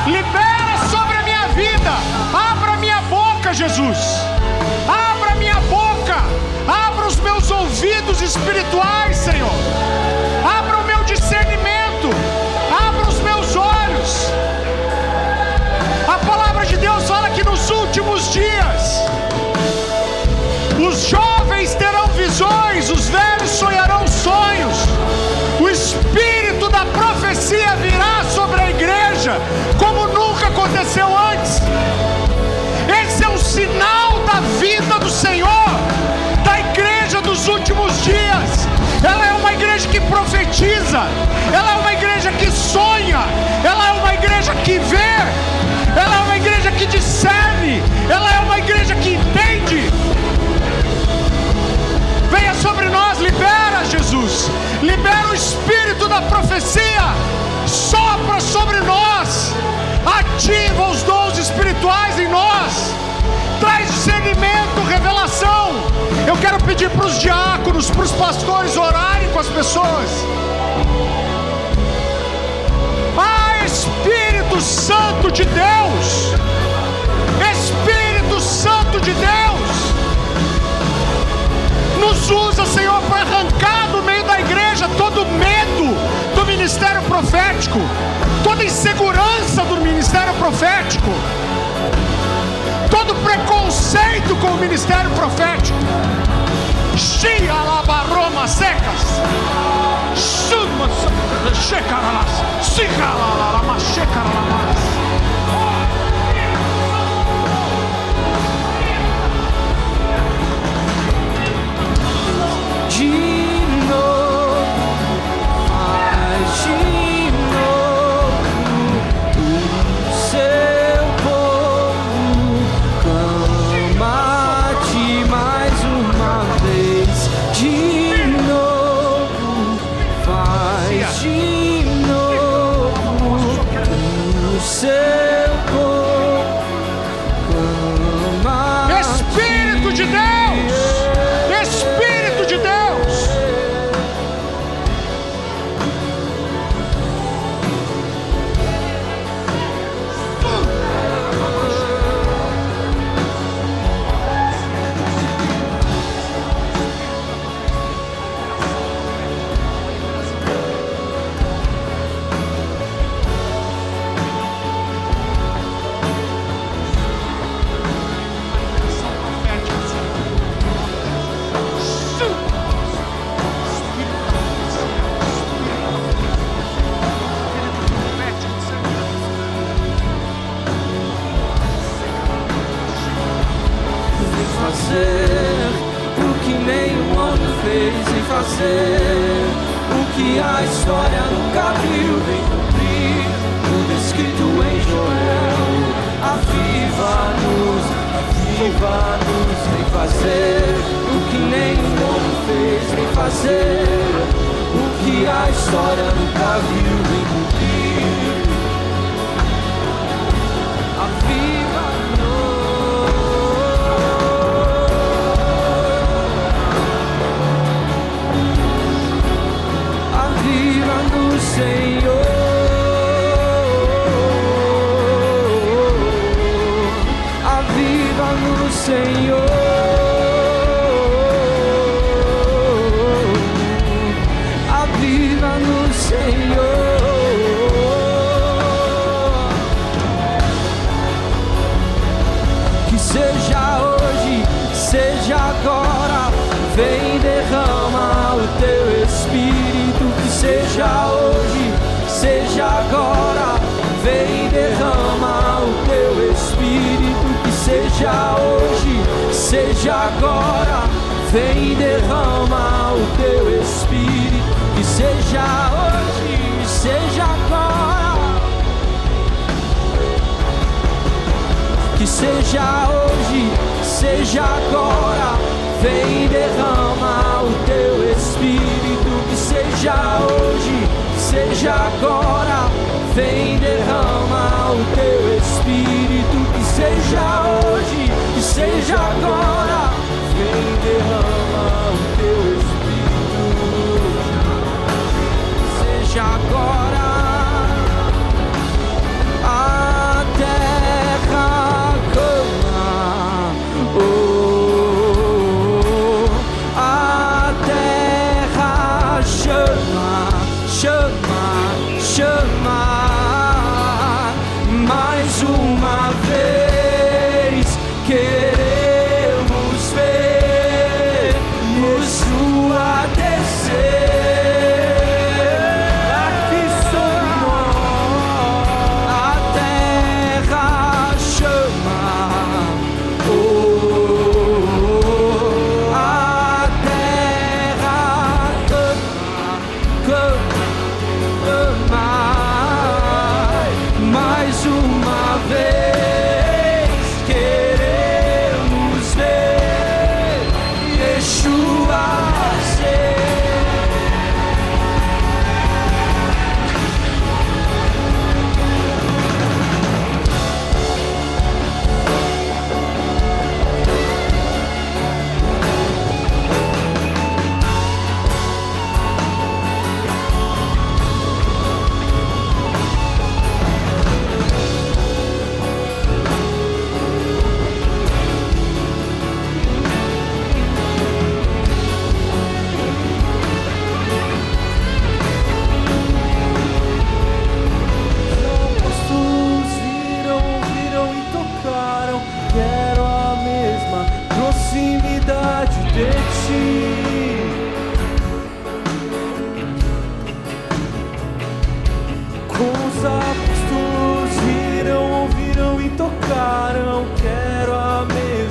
Libera sobre a minha vida. Abra a minha boca, Jesus. Abra a minha boca. Abra os meus ouvidos espirituais, Senhor. Abra o meu discernimento. Abra os meus olhos. A palavra de Deus fala que nos últimos dias os jovens terão visões, os velhos sonharão sonhos. O espírito da profecia virá sobre a igreja como nunca aconteceu antes. Esse é um sinal da vida do Senhor, da igreja dos últimos dias. Ela é uma igreja que profetiza, ela é uma igreja que Libera o espírito da profecia, sopra sobre nós, ativa os dons espirituais em nós, traz discernimento, revelação. Eu quero pedir para os diáconos, para os pastores orarem com as pessoas. Espírito Santo de Deus, Espírito Santo de Deus, nos usa, Senhor, para arrancar do meio da igreja todo medo do ministério profético, toda insegurança do ministério profético, todo preconceito com o ministério profético. Shia labaroma secas, chama checaralas, sicaralama checaralas. De novo, faz de novo, o seu povo clama-te mais uma vez. De novo, faz de novo, o seu povo clama. Espírito de Deus! Espírito de Deus! O que nenhum homem fez e fazer o que a história nunca viu, vem cumprir tudo escrito em Joel. Aviva-nos, vem fazer o que nenhum homem fez, vem fazer o que a história nunca viu, vem cumprir. Aviva-nos. Senhor, aviva-nos, Senhor, aviva-nos, Senhor. Que seja hoje, seja agora, vem derrama o teu Espírito. Que seja hoje, seja agora, vem derrama o teu Espírito. Que seja hoje, seja agora, vem derrama o teu Espírito. Que seja hoje, seja agora, que seja hoje, seja agora, vem derrama o teu Espírito. Que seja hoje, seja agora, vem derrama o teu Espírito. Que seja hoje, que seja agora, vem derrama o teu Espírito. Seja agora. A terra clama, a terra chama, mais uma vez queremos ver Yeshua descer. Aqui sobre nós a terra chama, a terra clama. Mais uma vez queremos ver Yeshua ser.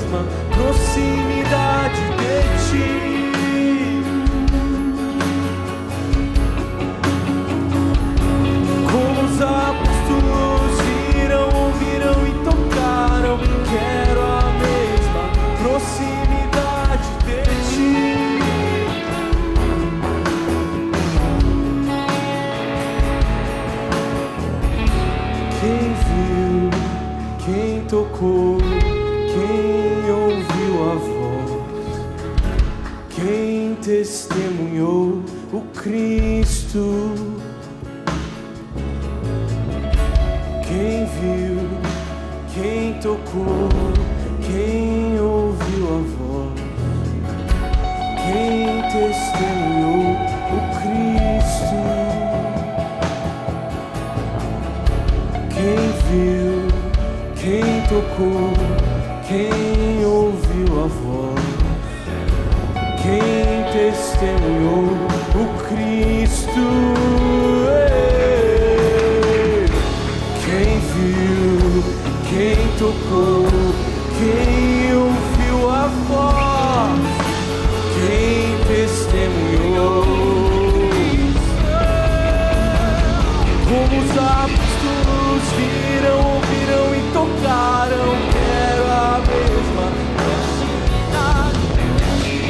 mesma proximidade de ti. Como os apóstolos viram, ouviram e tocaram, quero a mesma proximidade de ti. Quem viu, quem tocou, quem ouviu a voz, quem testemunhou o Cristo. Quem viu, quem tocou, quem ouviu a voz, quem testemunhou o Cristo. Quem viu, quem tocou, quem ouviu a voz, quem testemunhou o Cristo. Quem viu, quem tocou, quem ouviu a voz, quem testemunhou. Como os apóstolos viram, ouviram e tocaram, quero a mesma proximidade de ti.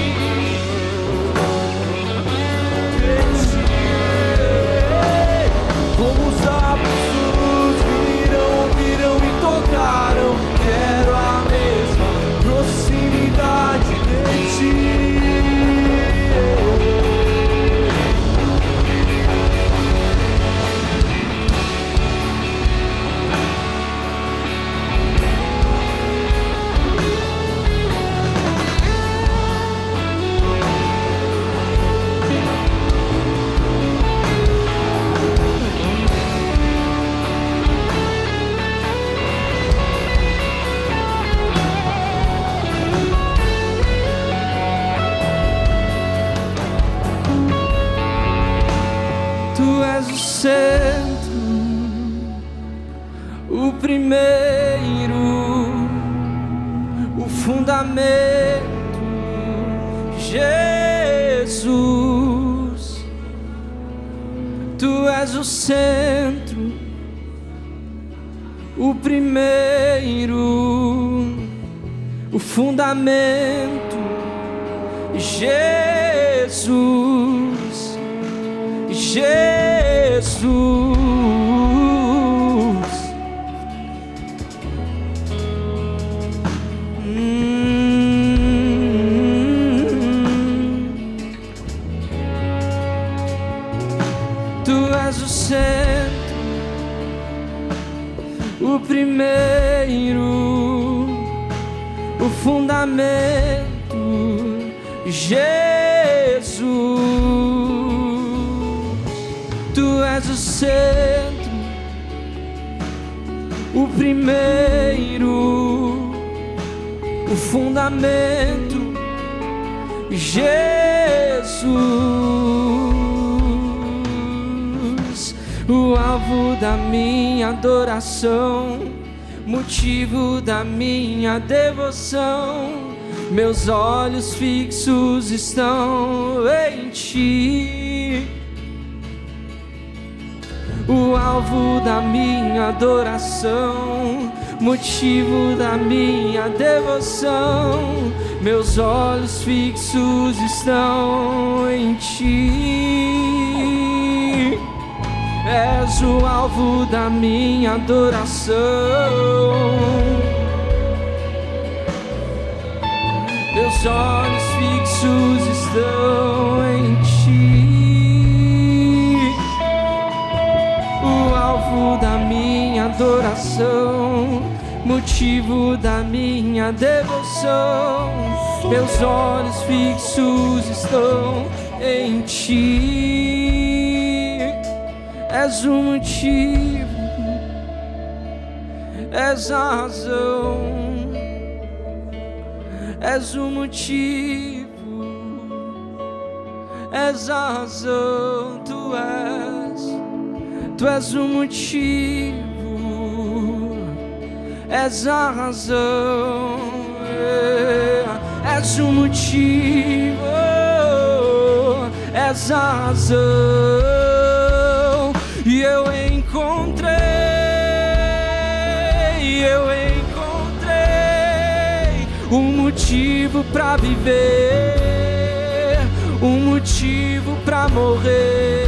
Como os apóstolos viram, ouviram e tocaram, quero a mesma proximidade de ti. Tu és o centro, o primeiro, o fundamento, Jesus. Tu és o centro, o primeiro, o fundamento, Jesus. Jesus, Tu és o centro, o primeiro, o fundamento, Jesus. Tu és o centro, o primeiro, o fundamento, Jesus, o alvo da minha adoração, motivo da minha devoção. Meus olhos fixos estão em ti. O alvo da minha adoração, motivo da minha devoção. Meus olhos fixos estão em ti. És o alvo da minha adoração. Meus olhos fixos estão em ti. O alvo da minha adoração, motivo da minha devoção. Meus olhos fixos estão em ti. És o motivo, és a razão, és o motivo, és a razão. Tu és o motivo, és a razão. és o motivo, és a razão. E eu encontrei um motivo pra viver, um motivo pra morrer.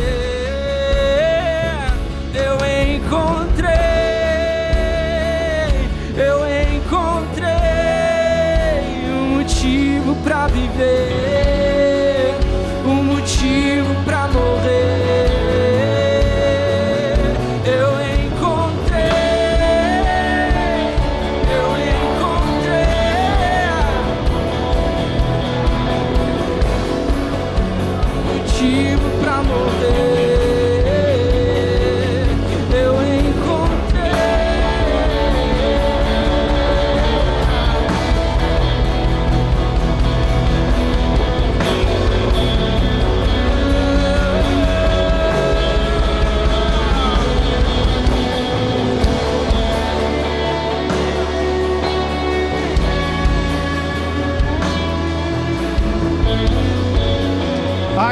Eu encontrei um motivo pra viver, um motivo pra morrer.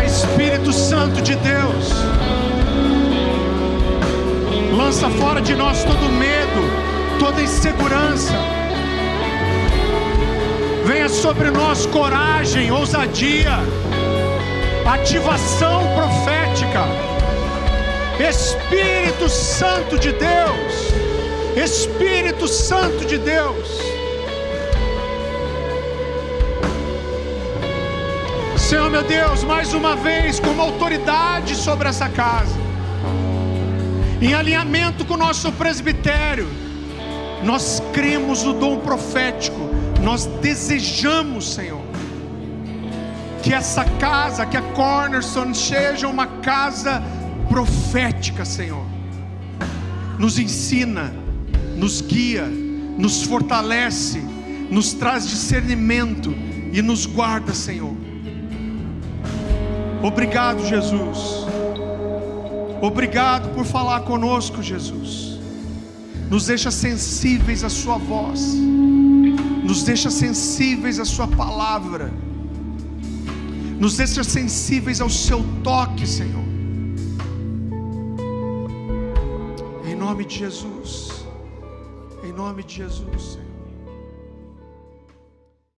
Espírito Santo de Deus, lança fora de nós todo medo, toda insegurança. Venha sobre nós coragem, ousadia, ativação profética. Espírito Santo de Deus, Espírito Santo de Deus. Senhor meu Deus, mais uma vez, com uma autoridade sobre essa casa, em alinhamento com o nosso presbitério, nós cremos no dom profético, nós desejamos, Senhor, que essa casa, que a Cornerstone seja uma casa profética, Senhor. Nos ensina, nos guia, nos fortalece, nos traz discernimento e nos guarda, Senhor. Obrigado, Jesus. Obrigado por falar conosco, Jesus. Nos deixa sensíveis à sua voz, nos deixa sensíveis à sua palavra, nos deixa sensíveis ao seu toque, Senhor. Em nome de Jesus, em nome de Jesus, Senhor.